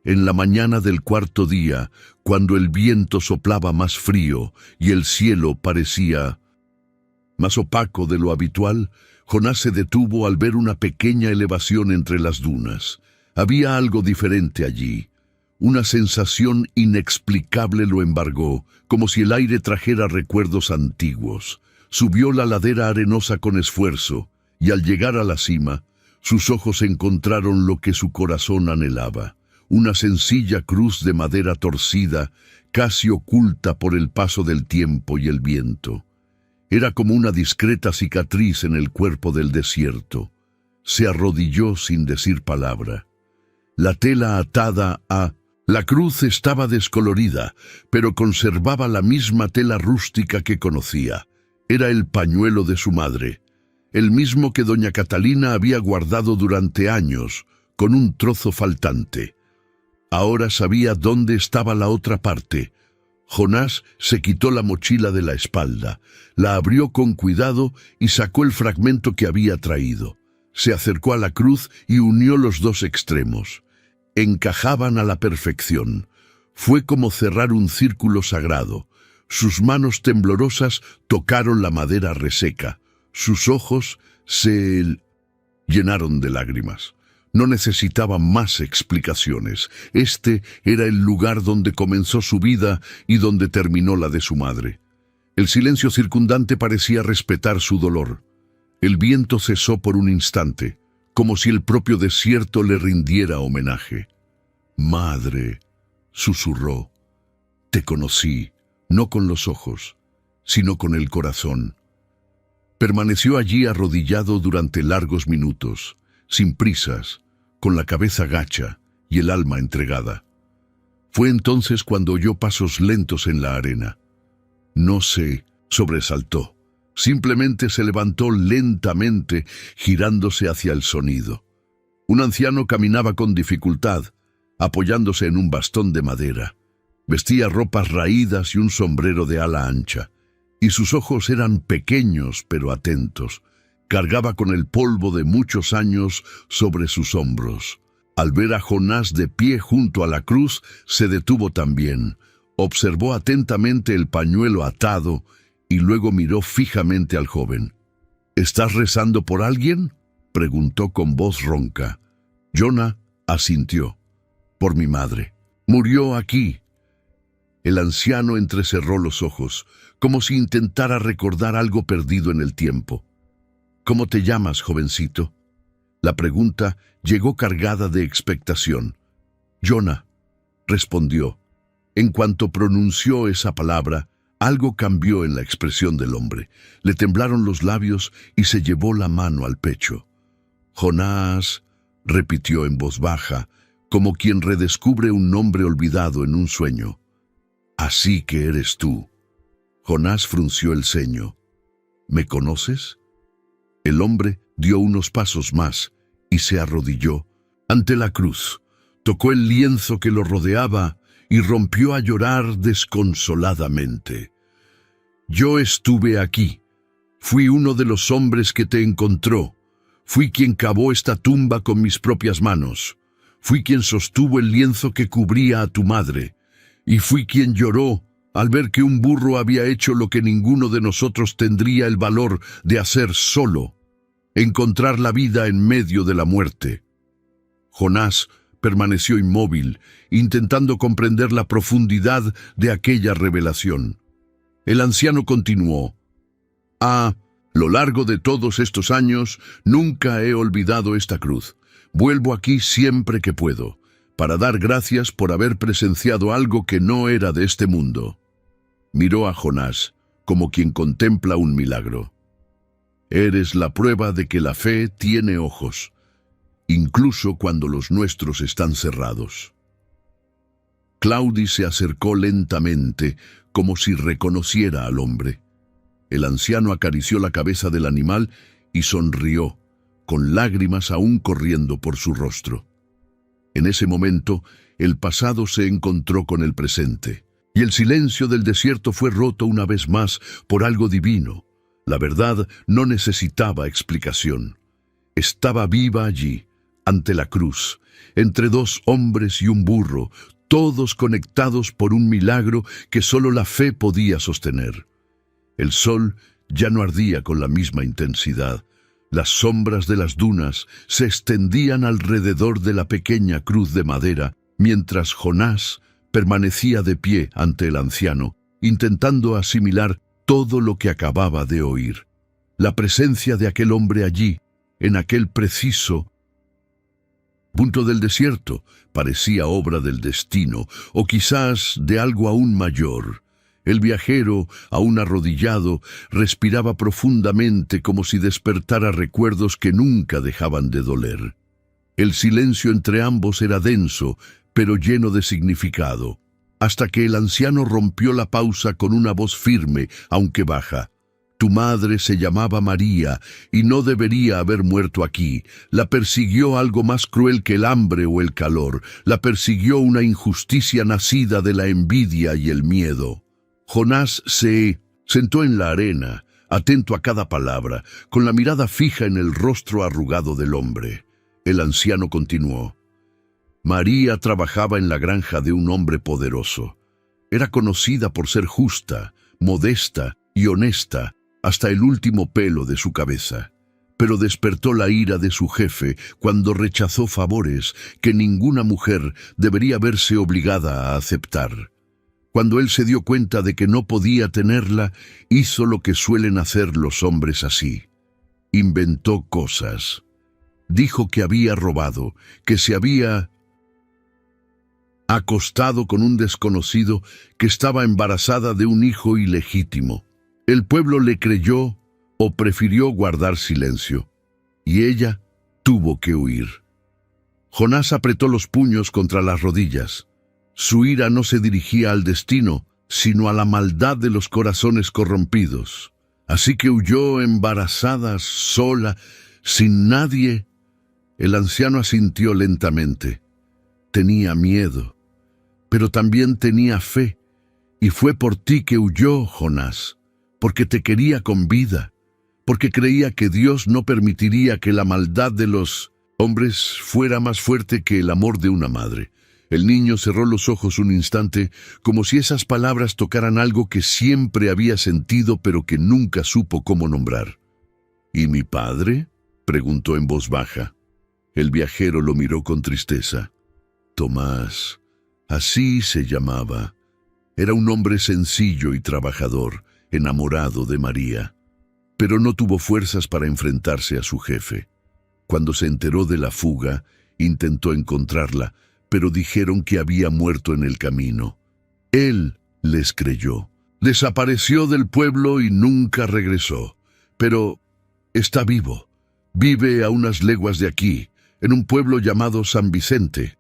En la mañana del 4.º día, cuando el viento soplaba más frío y el cielo parecía más opaco de lo habitual, Jonás se detuvo al ver una pequeña elevación entre las dunas. Había algo diferente allí. Una sensación inexplicable lo embargó, como si el aire trajera recuerdos antiguos. Subió la ladera arenosa con esfuerzo, y al llegar a la cima, sus ojos encontraron lo que su corazón anhelaba: una sencilla cruz de madera torcida, casi oculta por el paso del tiempo y el viento. Era como una discreta cicatriz en el cuerpo del desierto. Se arrodilló sin decir palabra. La tela atada a la cruz estaba descolorida, pero conservaba la misma tela rústica que conocía. Era el pañuelo de su madre, el mismo que doña Catalina había guardado durante años, con un trozo faltante. Ahora sabía dónde estaba la otra parte. Jonás se quitó la mochila de la espalda, la abrió con cuidado y sacó el fragmento que había traído. Se acercó a la cruz y unió los dos extremos. Encajaban a la perfección. Fue como cerrar un círculo sagrado. Sus manos temblorosas tocaron la madera reseca. Sus ojos se llenaron de lágrimas. No necesitaba más explicaciones. Este era el lugar donde comenzó su vida y donde terminó la de su madre. El silencio circundante parecía respetar su dolor. El viento cesó por un instante, como si el propio desierto le rindiera homenaje. «Madre», susurró, «te conocí, no con los ojos, sino con el corazón». Permaneció allí arrodillado durante largos minutos, sin prisas, con la cabeza gacha y el alma entregada. Fue entonces cuando oyó pasos lentos en la arena. No se sobresaltó, simplemente se levantó lentamente, girándose hacia el sonido. Un anciano caminaba con dificultad, apoyándose en un bastón de madera. Vestía ropas raídas y un sombrero de ala ancha, y sus ojos eran pequeños pero atentos. Cargaba con el polvo de muchos años sobre sus hombros. Al ver a Jonás de pie junto a la cruz, se detuvo también. Observó atentamente el pañuelo atado y luego miró fijamente al joven. «¿Estás rezando por alguien?», preguntó con voz ronca. Jonah asintió. «Por mi madre. Murió aquí». El anciano entrecerró los ojos, como si intentara recordar algo perdido en el tiempo. «¿Cómo te llamas, jovencito?». La pregunta llegó cargada de expectación. «Jonah», respondió. En cuanto pronunció esa palabra, algo cambió en la expresión del hombre. Le temblaron los labios y se llevó la mano al pecho. «Jonás», repitió en voz baja, como quien redescubre un nombre olvidado en un sueño. «Así que eres tú». Jonás frunció el ceño. «¿Me conoces?». El hombre dio unos pasos más y se arrodilló ante la cruz. Tocó el lienzo que lo rodeaba y rompió a llorar desconsoladamente. «Yo estuve aquí. Fui uno de los hombres que te encontró. Fui quien cavó esta tumba con mis propias manos. Fui quien sostuvo el lienzo que cubría a tu madre. Y fui quien lloró al ver que un burro había hecho lo que ninguno de nosotros tendría el valor de hacer solo: encontrar la vida en medio de la muerte». Jonás permaneció inmóvil, intentando comprender la profundidad de aquella revelación. El anciano continuó: «A lo largo de todos estos años, nunca he olvidado esta cruz. Vuelvo aquí siempre que puedo, para dar gracias por haber presenciado algo que no era de este mundo». Miró a Jonás, como quien contempla un milagro. «Eres la prueba de que la fe tiene ojos, incluso cuando los nuestros están cerrados». Claudi se acercó lentamente, como si reconociera al hombre. El anciano acarició la cabeza del animal y sonrió, con lágrimas aún corriendo por su rostro. En ese momento, el pasado se encontró con el presente, y el silencio del desierto fue roto una vez más por algo divino. La verdad no necesitaba explicación. Estaba viva allí, ante la cruz, entre dos hombres y un burro, todos conectados por un milagro que solo la fe podía sostener. El sol ya no ardía con la misma intensidad. Las sombras de las dunas se extendían alrededor de la pequeña cruz de madera, mientras Jonás permanecía de pie ante el anciano, intentando asimilar todo lo que acababa de oír. La presencia de aquel hombre allí, en aquel preciso punto del desierto, parecía obra del destino, o quizás de algo aún mayor. El viajero, aún arrodillado, respiraba profundamente como si despertara recuerdos que nunca dejaban de doler. El silencio entre ambos era denso, pero lleno de significado, hasta que el anciano rompió la pausa con una voz firme, aunque baja. Tu madre se llamaba María y no debería haber muerto aquí. La persiguió algo más cruel que el hambre o el calor. La persiguió una injusticia nacida de la envidia y el miedo. Jonás se sentó en la arena, atento a cada palabra, con la mirada fija en el rostro arrugado del hombre. El anciano continuó. María trabajaba en la granja de un hombre poderoso. Era conocida por ser justa, modesta y honesta, hasta el último pelo de su cabeza. Pero despertó la ira de su jefe cuando rechazó favores que ninguna mujer debería verse obligada a aceptar. Cuando él se dio cuenta de que no podía tenerla, hizo lo que suelen hacer los hombres así. Inventó cosas. Dijo que había robado, que se había acostado con un desconocido, que estaba embarazada de un hijo ilegítimo. El pueblo le creyó o prefirió guardar silencio, y ella tuvo que huir. Jonás apretó los puños contra las rodillas. Su ira no se dirigía al destino, sino a la maldad de los corazones corrompidos. Así que huyó embarazada, sola, sin nadie. El anciano asintió lentamente. Tenía miedo, pero también tenía fe, y fue por ti que huyó, Jonás. Porque te quería con vida, porque creía que Dios no permitiría que la maldad de los hombres fuera más fuerte que el amor de una madre. El niño cerró los ojos un instante, como si esas palabras tocaran algo que siempre había sentido pero que nunca supo cómo nombrar. ¿Y mi padre?, preguntó en voz baja. El viajero lo miró con tristeza. Tomás, así se llamaba. Era un hombre sencillo y trabajador, enamorado de María, pero no tuvo fuerzas para enfrentarse a su jefe. Cuando se enteró de la fuga, intentó encontrarla, pero dijeron que había muerto en el camino. Él les creyó. Desapareció del pueblo y nunca regresó. Pero está vivo. Vive a unas leguas de aquí, en un pueblo llamado San Vicente.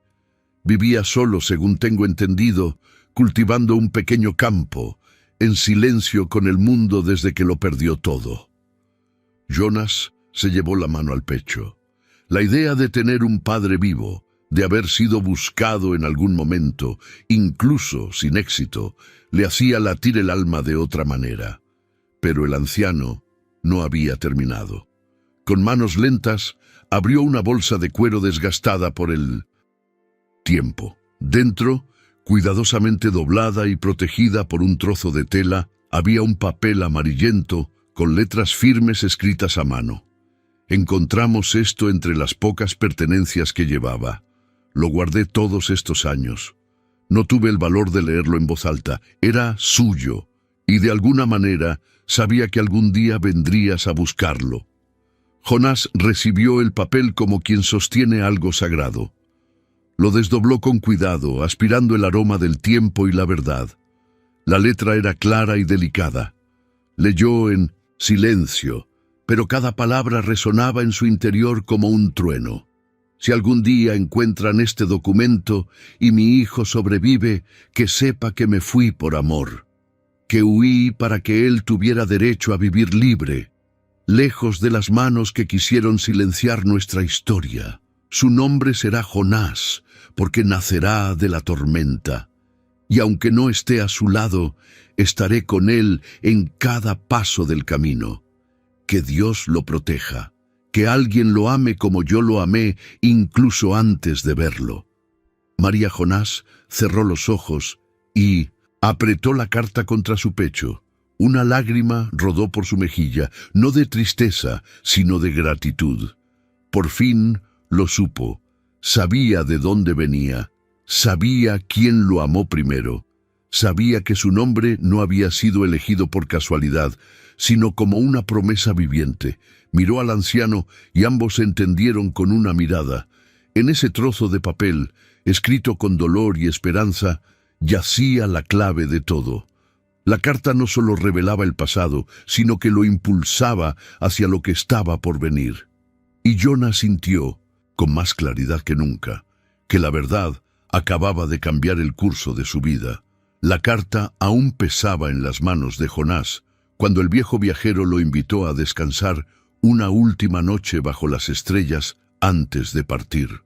Vivía solo, según tengo entendido, cultivando un pequeño campo, en silencio con el mundo desde que lo perdió todo. Jonás se llevó la mano al pecho. La idea de tener un padre vivo, de haber sido buscado en algún momento, incluso sin éxito, le hacía latir el alma de otra manera. Pero el anciano no había terminado. Con manos lentas, abrió una bolsa de cuero desgastada por el tiempo. Dentro, cuidadosamente doblada y protegida por un trozo de tela, había un papel amarillento con letras firmes escritas a mano. Encontramos esto entre las pocas pertenencias que llevaba. Lo guardé todos estos años. No tuve el valor de leerlo en voz alta. Era suyo, y de alguna manera sabía que algún día vendrías a buscarlo. Jonás recibió el papel como quien sostiene algo sagrado. Lo desdobló con cuidado, aspirando el aroma del tiempo y la verdad. La letra era clara y delicada. Leyó en silencio, pero cada palabra resonaba en su interior como un trueno. Si algún día encuentran este documento y mi hijo sobrevive, que sepa que me fui por amor, que huí para que él tuviera derecho a vivir libre, lejos de las manos que quisieron silenciar nuestra historia. Su nombre será Jonás, porque nacerá de la tormenta. Y aunque no esté a su lado, estaré con él en cada paso del camino. Que Dios lo proteja, que alguien lo ame como yo lo amé, incluso antes de verlo. María Jonás cerró los ojos y apretó la carta contra su pecho. Una lágrima rodó por su mejilla, no de tristeza, sino de gratitud. Por fin lo supo. Sabía de dónde venía, sabía quién lo amó primero, sabía que su nombre no había sido elegido por casualidad, sino como una promesa viviente. Miró al anciano y ambos se entendieron con una mirada. En ese trozo de papel, escrito con dolor y esperanza, yacía la clave de todo. La carta no solo revelaba el pasado, sino que lo impulsaba hacia lo que estaba por venir. Y Jonás sintió, con más claridad que nunca, que la verdad acababa de cambiar el curso de su vida. La carta aún pesaba en las manos de Jonás, cuando el viejo viajero lo invitó a descansar una última noche bajo las estrellas antes de partir.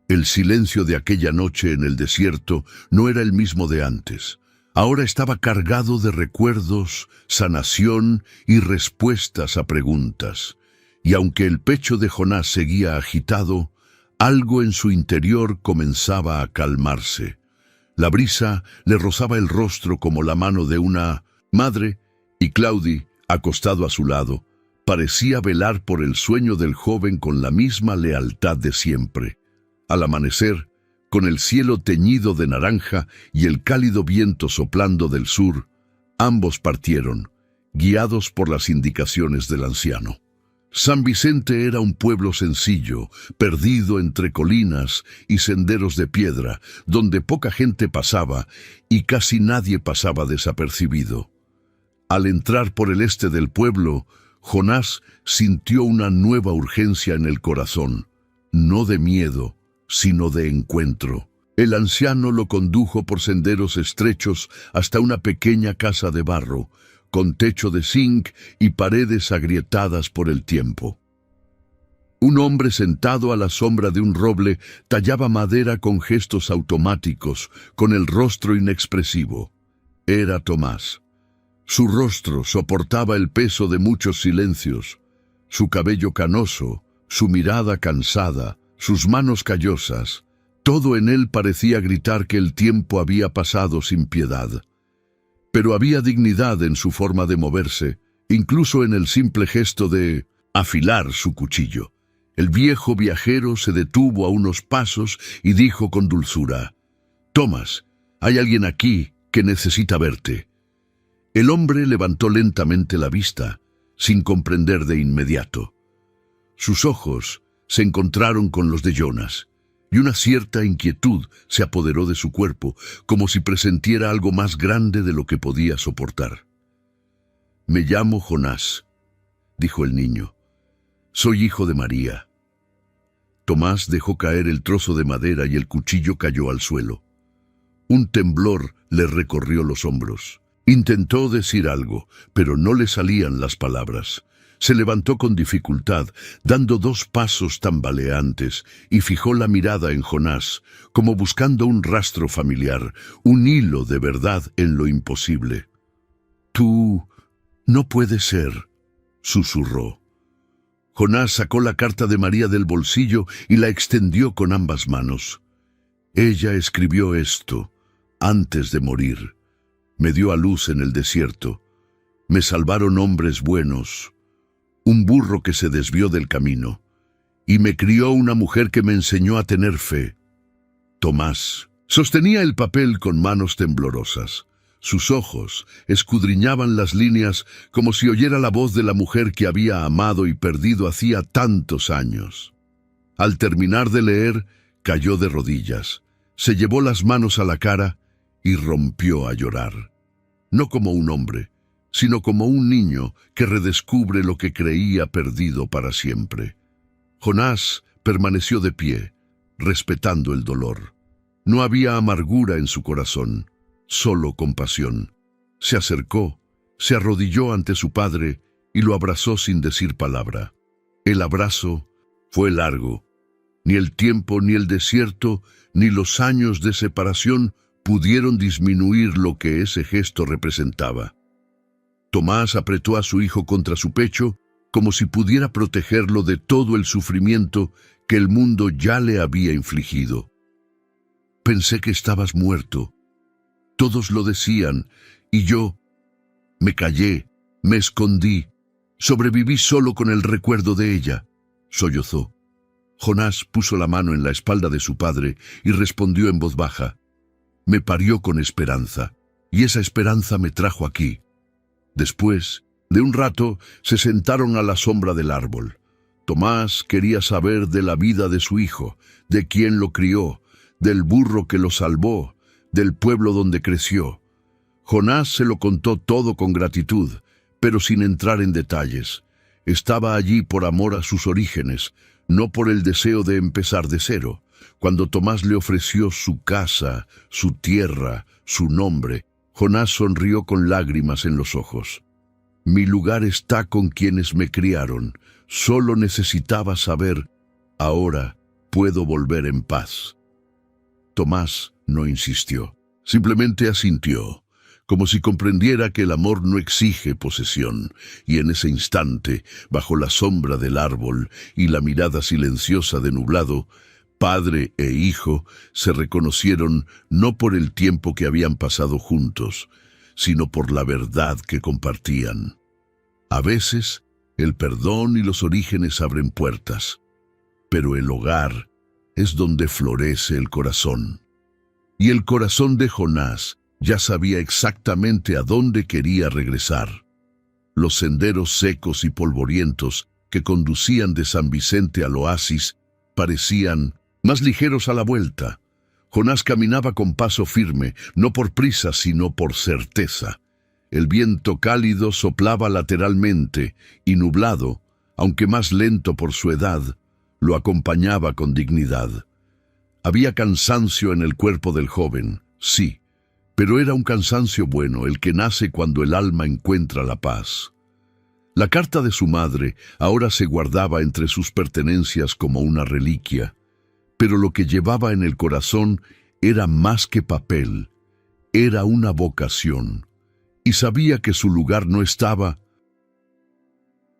El silencio de aquella noche en el desierto no era el mismo de antes. Ahora estaba cargado de recuerdos, sanación y respuestas a preguntas. Y aunque el pecho de Jonás seguía agitado, algo en su interior comenzaba a calmarse. La brisa le rozaba el rostro como la mano de una madre, y Claudi, acostado a su lado, parecía velar por el sueño del joven con la misma lealtad de siempre. Al amanecer, con el cielo teñido de naranja y el cálido viento soplando del sur, ambos partieron, guiados por las indicaciones del anciano. San Vicente era un pueblo sencillo, perdido entre colinas y senderos de piedra, donde poca gente pasaba y casi nadie pasaba desapercibido. Al entrar por el este del pueblo, Jonás sintió una nueva urgencia en el corazón, no de miedo, sino de encuentro. El anciano lo condujo por senderos estrechos hasta una pequeña casa de barro, con techo de zinc y paredes agrietadas por el tiempo. Un hombre sentado a la sombra de un roble tallaba madera con gestos automáticos, con el rostro inexpresivo. Era Tomás. Su rostro soportaba el peso de muchos silencios, su cabello canoso, su mirada cansada, sus manos callosas. Todo en él parecía gritar que el tiempo había pasado sin piedad. Pero había dignidad en su forma de moverse, incluso en el simple gesto de afilar su cuchillo. El viejo viajero se detuvo a unos pasos y dijo con dulzura: «Tomás, hay alguien aquí que necesita verte». El hombre levantó lentamente la vista, sin comprender de inmediato. Sus ojos se encontraron con los de Jonás, y una cierta inquietud se apoderó de su cuerpo, como si presentiera algo más grande de lo que podía soportar. «Me llamo Jonás», dijo el niño. «Soy hijo de María». Tomás dejó caer el trozo de madera y el cuchillo cayó al suelo. Un temblor le recorrió los hombros. Intentó decir algo, pero no le salían las palabras. Se levantó con dificultad, dando 2 pasos tambaleantes, y fijó la mirada en Jonás, como buscando un rastro familiar, un hilo de verdad en lo imposible. «Tú no puedes ser», susurró. Jonás sacó la carta de María del bolsillo y la extendió con ambas manos. «Ella escribió esto antes de morir. Me dio a luz en el desierto. Me salvaron hombres buenos, un burro que se desvió del camino, y me crió una mujer que me enseñó a tener fe». Tomás sostenía el papel con manos temblorosas. Sus ojos escudriñaban las líneas como si oyera la voz de la mujer que había amado y perdido hacía tantos años. Al terminar de leer, cayó de rodillas, se llevó las manos a la cara y rompió a llorar. No como un hombre, sino como un niño que redescubre lo que creía perdido para siempre. Jonás permaneció de pie, respetando el dolor. No había amargura en su corazón, solo compasión. Se acercó, se arrodilló ante su padre y lo abrazó sin decir palabra. El abrazo fue largo. Ni el tiempo, ni el desierto, ni los años de separación pudieron disminuir lo que ese gesto representaba. Tomás apretó a su hijo contra su pecho, como si pudiera protegerlo de todo el sufrimiento que el mundo ya le había infligido. «Pensé que estabas muerto. Todos lo decían, y yo me callé, me escondí, sobreviví solo con el recuerdo de ella», sollozó. Jonás puso la mano en la espalda de su padre y respondió en voz baja: «Me parió con esperanza, y esa esperanza me trajo aquí». Después de un rato, se sentaron a la sombra del árbol. Tomás quería saber de la vida de su hijo, de quién lo crió, del burro que lo salvó, del pueblo donde creció. Jonás se lo contó todo con gratitud, pero sin entrar en detalles. Estaba allí por amor a sus orígenes, no por el deseo de empezar de cero. Cuando Tomás le ofreció su casa, su tierra, su nombre, Jonás sonrió con lágrimas en los ojos. Mi lugar está con quienes me criaron. Solo necesitaba saber, ahora puedo volver en paz. Tomás no insistió, simplemente asintió, como si comprendiera que el amor no exige posesión, y en ese instante, bajo la sombra del árbol y la mirada silenciosa de Nublado, padre e hijo se reconocieron no por el tiempo que habían pasado juntos, sino por la verdad que compartían. A veces, el perdón y los orígenes abren puertas, pero el hogar es donde florece el corazón. Y el corazón de Jonás ya sabía exactamente a dónde quería regresar. Los senderos secos y polvorientos que conducían de San Vicente al oasis parecían más ligeros a la vuelta. Jonás caminaba con paso firme, no por prisa, sino por certeza. El viento cálido soplaba lateralmente y Nublado, aunque más lento por su edad, lo acompañaba con dignidad. Había cansancio en el cuerpo del joven, sí, pero era un cansancio bueno, el que nace cuando el alma encuentra la paz. La carta de su madre ahora se guardaba entre sus pertenencias como una reliquia, pero lo que llevaba en el corazón era más que papel, era una vocación, y sabía que su lugar no estaba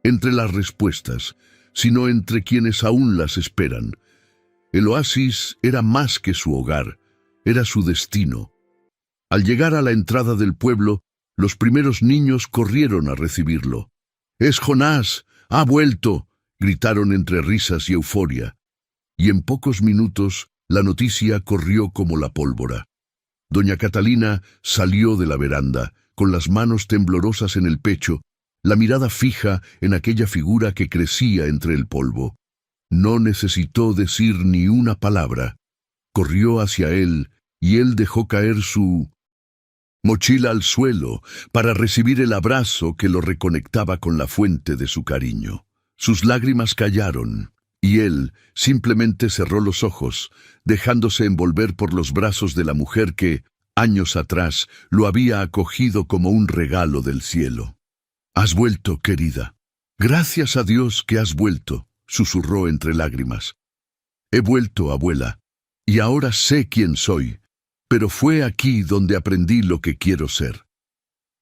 entre las respuestas, sino entre quienes aún las esperan. El oasis era más que su hogar, era su destino. Al llegar a la entrada del pueblo, los primeros niños corrieron a recibirlo. «¡Es Jonás! ¡Ha vuelto!», gritaron entre risas y euforia. Y en pocos minutos la noticia corrió como la pólvora. Doña Catalina salió de la veranda, con las manos temblorosas en el pecho, la mirada fija en aquella figura que crecía entre el polvo. No necesitó decir ni una palabra. Corrió hacia él y él dejó caer su mochila al suelo para recibir el abrazo que lo reconectaba con la fuente de su cariño. Sus lágrimas callaron y él simplemente cerró los ojos, dejándose envolver por los brazos de la mujer que, años atrás, lo había acogido como un regalo del cielo. «Has vuelto, querida. Gracias a Dios que has vuelto», susurró entre lágrimas. «He vuelto, abuela, y ahora sé quién soy, pero fue aquí donde aprendí lo que quiero ser».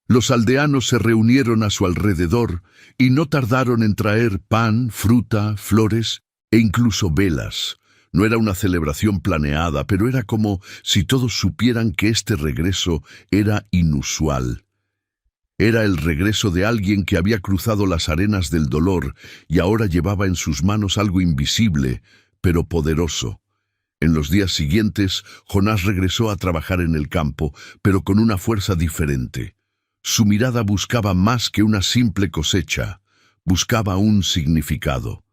Los aldeanos se reunieron a su alrededor y no tardaron en traer pan, fruta, flores e incluso velas. No era una celebración planeada, pero era como si todos supieran que este regreso era inusual. Era el regreso de alguien que había cruzado las arenas del dolor y ahora llevaba en sus manos algo invisible, pero poderoso. En los días siguientes, Jonás regresó a trabajar en el campo, pero con una fuerza diferente. Su mirada buscaba más que una simple cosecha, buscaba un significado.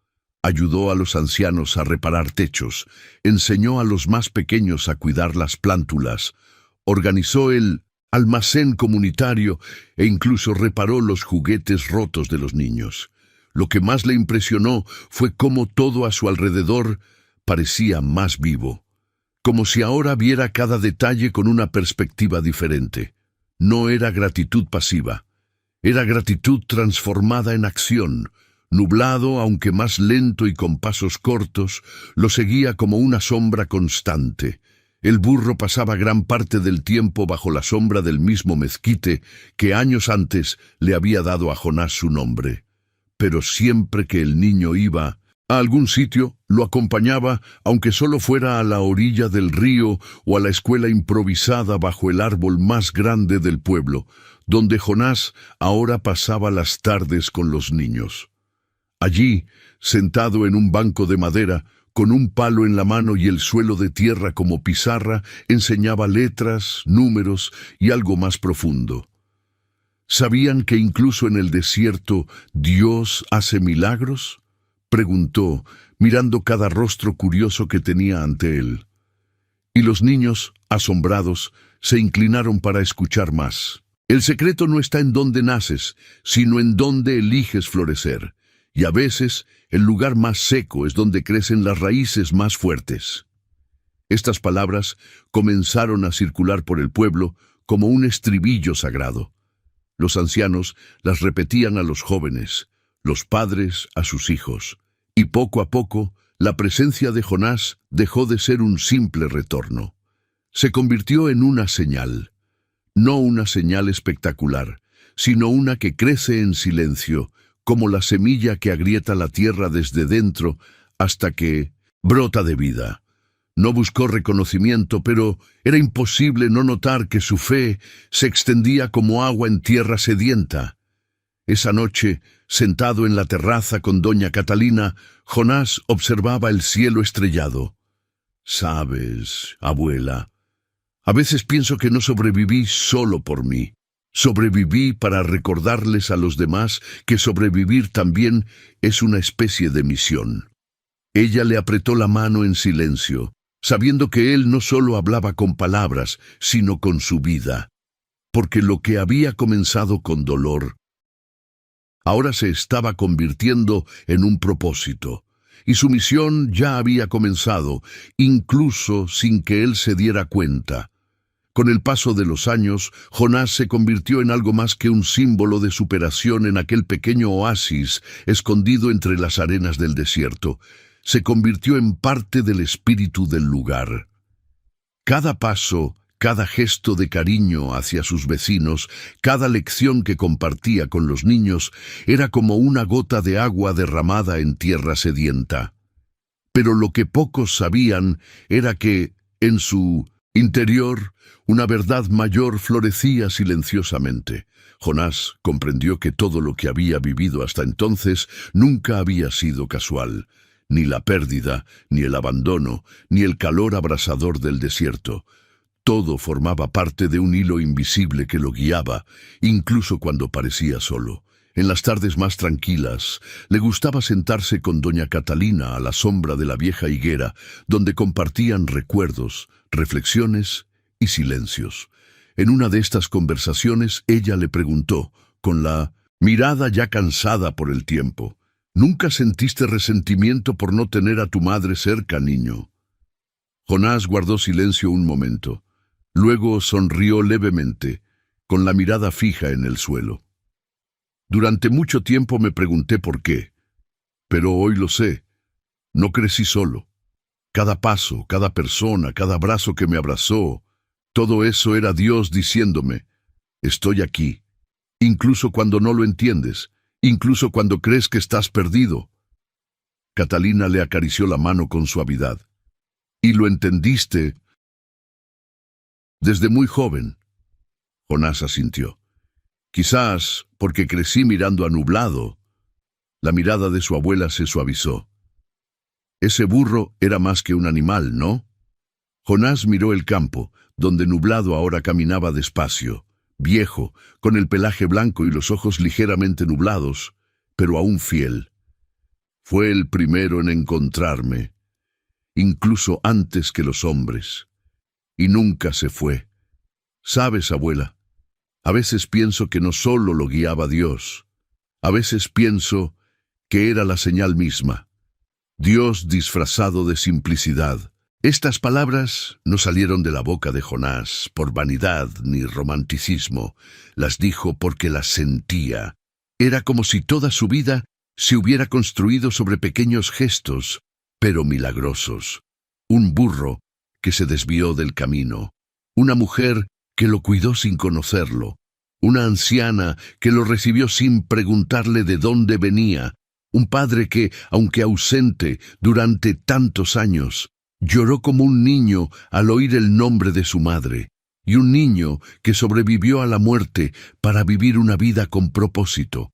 Ayudó a los ancianos a reparar techos, enseñó a los más pequeños a cuidar las plántulas, organizó el almacén comunitario e incluso reparó los juguetes rotos de los niños. Lo que más le impresionó fue cómo todo a su alrededor parecía más vivo, como si ahora viera cada detalle con una perspectiva diferente. No era gratitud pasiva, era gratitud transformada en acción. Nublado, aunque más lento y con pasos cortos, lo seguía como una sombra constante. El burro pasaba gran parte del tiempo bajo la sombra del mismo mezquite que años antes le había dado a Jonás su nombre. Pero siempre que el niño iba a algún sitio, lo acompañaba, aunque solo fuera a la orilla del río o a la escuela improvisada bajo el árbol más grande del pueblo, donde Jonás ahora pasaba las tardes con los niños. Allí, sentado en un banco de madera, con un palo en la mano y el suelo de tierra como pizarra, enseñaba letras, números y algo más profundo. ¿Sabían que incluso en el desierto Dios hace milagros?, preguntó, mirando cada rostro curioso que tenía ante él. Y los niños, asombrados, se inclinaron para escuchar más. El secreto no está en dónde naces, sino en dónde eliges florecer. Y a veces, el lugar más seco es donde crecen las raíces más fuertes. Estas palabras comenzaron a circular por el pueblo como un estribillo sagrado. Los ancianos las repetían a los jóvenes, los padres a sus hijos, y poco a poco, la presencia de Jonás dejó de ser un simple retorno. Se convirtió en una señal. No una señal espectacular, sino una que crece en silencio, como la semilla que agrieta la tierra desde dentro hasta que brota de vida. No buscó reconocimiento, pero era imposible no notar que su fe se extendía como agua en tierra sedienta. Esa noche, sentado en la terraza con doña Catalina, Jonás observaba el cielo estrellado. «Sabes, abuela, a veces pienso que no sobreviví solo por mí. Sobreviví para recordarles a los demás que sobrevivir también es una especie de misión». Ella le apretó la mano en silencio, sabiendo que él no solo hablaba con palabras, sino con su vida. Porque lo que había comenzado con dolor, ahora se estaba convirtiendo en un propósito. Y su misión ya había comenzado, incluso sin que él se diera cuenta. Con el paso de los años, Jonás se convirtió en algo más que un símbolo de superación en aquel pequeño oasis escondido entre las arenas del desierto. Se convirtió en parte del espíritu del lugar. Cada paso, cada gesto de cariño hacia sus vecinos, cada lección que compartía con los niños, era como una gota de agua derramada en tierra sedienta. Pero lo que pocos sabían era que, en su interior, una verdad mayor florecía silenciosamente. Jonás comprendió que todo lo que había vivido hasta entonces nunca había sido casual. Ni la pérdida, ni el abandono, ni el calor abrasador del desierto. Todo formaba parte de un hilo invisible que lo guiaba, incluso cuando parecía solo. En las tardes más tranquilas, le gustaba sentarse con doña Catalina a la sombra de la vieja higuera, donde compartían recuerdos, reflexiones y silencios. En una de estas conversaciones, ella le preguntó, con la mirada ya cansada por el tiempo: «¿Nunca sentiste resentimiento por no tener a tu madre cerca, niño?» Jonás guardó silencio un momento. Luego sonrió levemente, con la mirada fija en el suelo. «Durante mucho tiempo me pregunté por qué, pero hoy lo sé. No crecí solo. Cada paso, cada persona, cada abrazo que me abrazó, todo eso era Dios diciéndome: estoy aquí, incluso cuando no lo entiendes, incluso cuando crees que estás perdido». Catalina le acarició la mano con suavidad. «¿Y lo entendiste desde muy joven?» Jonás asintió. «Quizás porque crecí mirando a nublado». La mirada de su abuela se suavizó. «Ese burro era más que un animal, ¿no?» Jonás miró el campo, donde nublado ahora caminaba despacio, viejo, con el pelaje blanco y los ojos ligeramente nublados, pero aún fiel. «Fue el primero en encontrarme, incluso antes que los hombres. Y nunca se fue. ¿Sabes, abuela? A veces pienso que no solo lo guiaba Dios. A veces pienso que era la señal misma. Dios disfrazado de simplicidad». Estas palabras no salieron de la boca de Jonás por vanidad ni romanticismo. Las dijo porque las sentía. Era como si toda su vida se hubiera construido sobre pequeños gestos, pero milagrosos. Un burro que se desvió del camino. Una mujer que lo cuidó sin conocerlo. Una anciana que lo recibió sin preguntarle de dónde venía. Un padre que, aunque ausente durante tantos años, lloró como un niño al oír el nombre de su madre, y un niño que sobrevivió a la muerte para vivir una vida con propósito.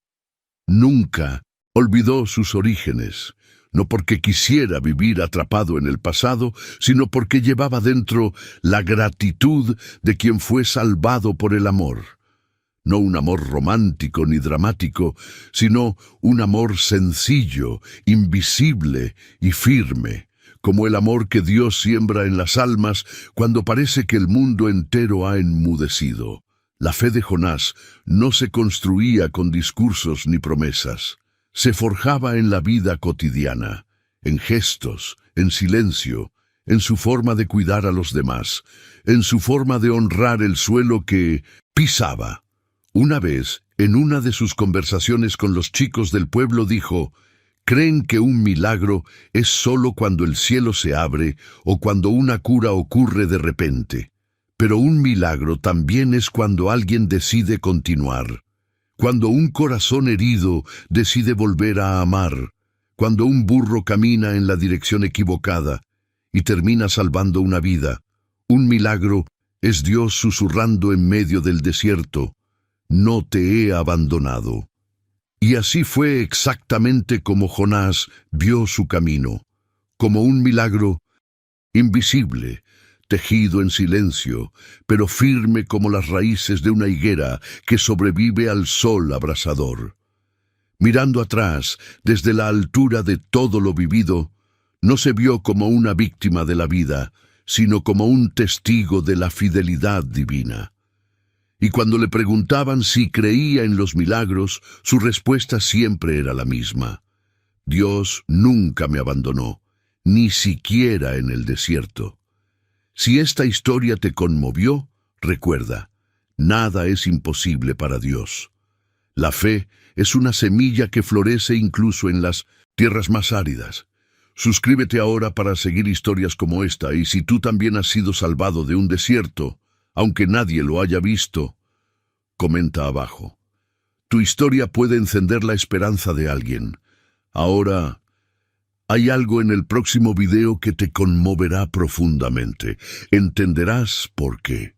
Nunca olvidó sus orígenes, no porque quisiera vivir atrapado en el pasado, sino porque llevaba dentro la gratitud de quien fue salvado por el amor. No un amor romántico ni dramático, sino un amor sencillo, invisible y firme, como el amor que Dios siembra en las almas cuando parece que el mundo entero ha enmudecido. La fe de Jonás no se construía con discursos ni promesas. Se forjaba en la vida cotidiana, en gestos, en silencio, en su forma de cuidar a los demás, en su forma de honrar el suelo que pisaba. Una vez, en una de sus conversaciones con los chicos del pueblo, dijo: «Creen que un milagro es solo cuando el cielo se abre o cuando una cura ocurre de repente. Pero un milagro también es cuando alguien decide continuar, cuando un corazón herido decide volver a amar, cuando un burro camina en la dirección equivocada y termina salvando una vida. Un milagro es Dios susurrando en medio del desierto: no te he abandonado». Y así fue exactamente como Jonás vio su camino, como un milagro invisible, tejido en silencio, pero firme como las raíces de una higuera que sobrevive al sol abrasador. Mirando atrás, desde la altura de todo lo vivido, no se vio como una víctima de la vida, sino como un testigo de la fidelidad divina. Y cuando le preguntaban si creía en los milagros, su respuesta siempre era la misma: Dios nunca me abandonó, ni siquiera en el desierto. Si esta historia te conmovió, recuerda, nada es imposible para Dios. La fe es una semilla que florece incluso en las tierras más áridas. Suscríbete ahora para seguir historias como esta, y si tú también has sido salvado de un desierto, aunque nadie lo haya visto, comenta abajo. Tu historia puede encender la esperanza de alguien. Ahora, hay algo en el próximo video que te conmoverá profundamente. Entenderás por qué.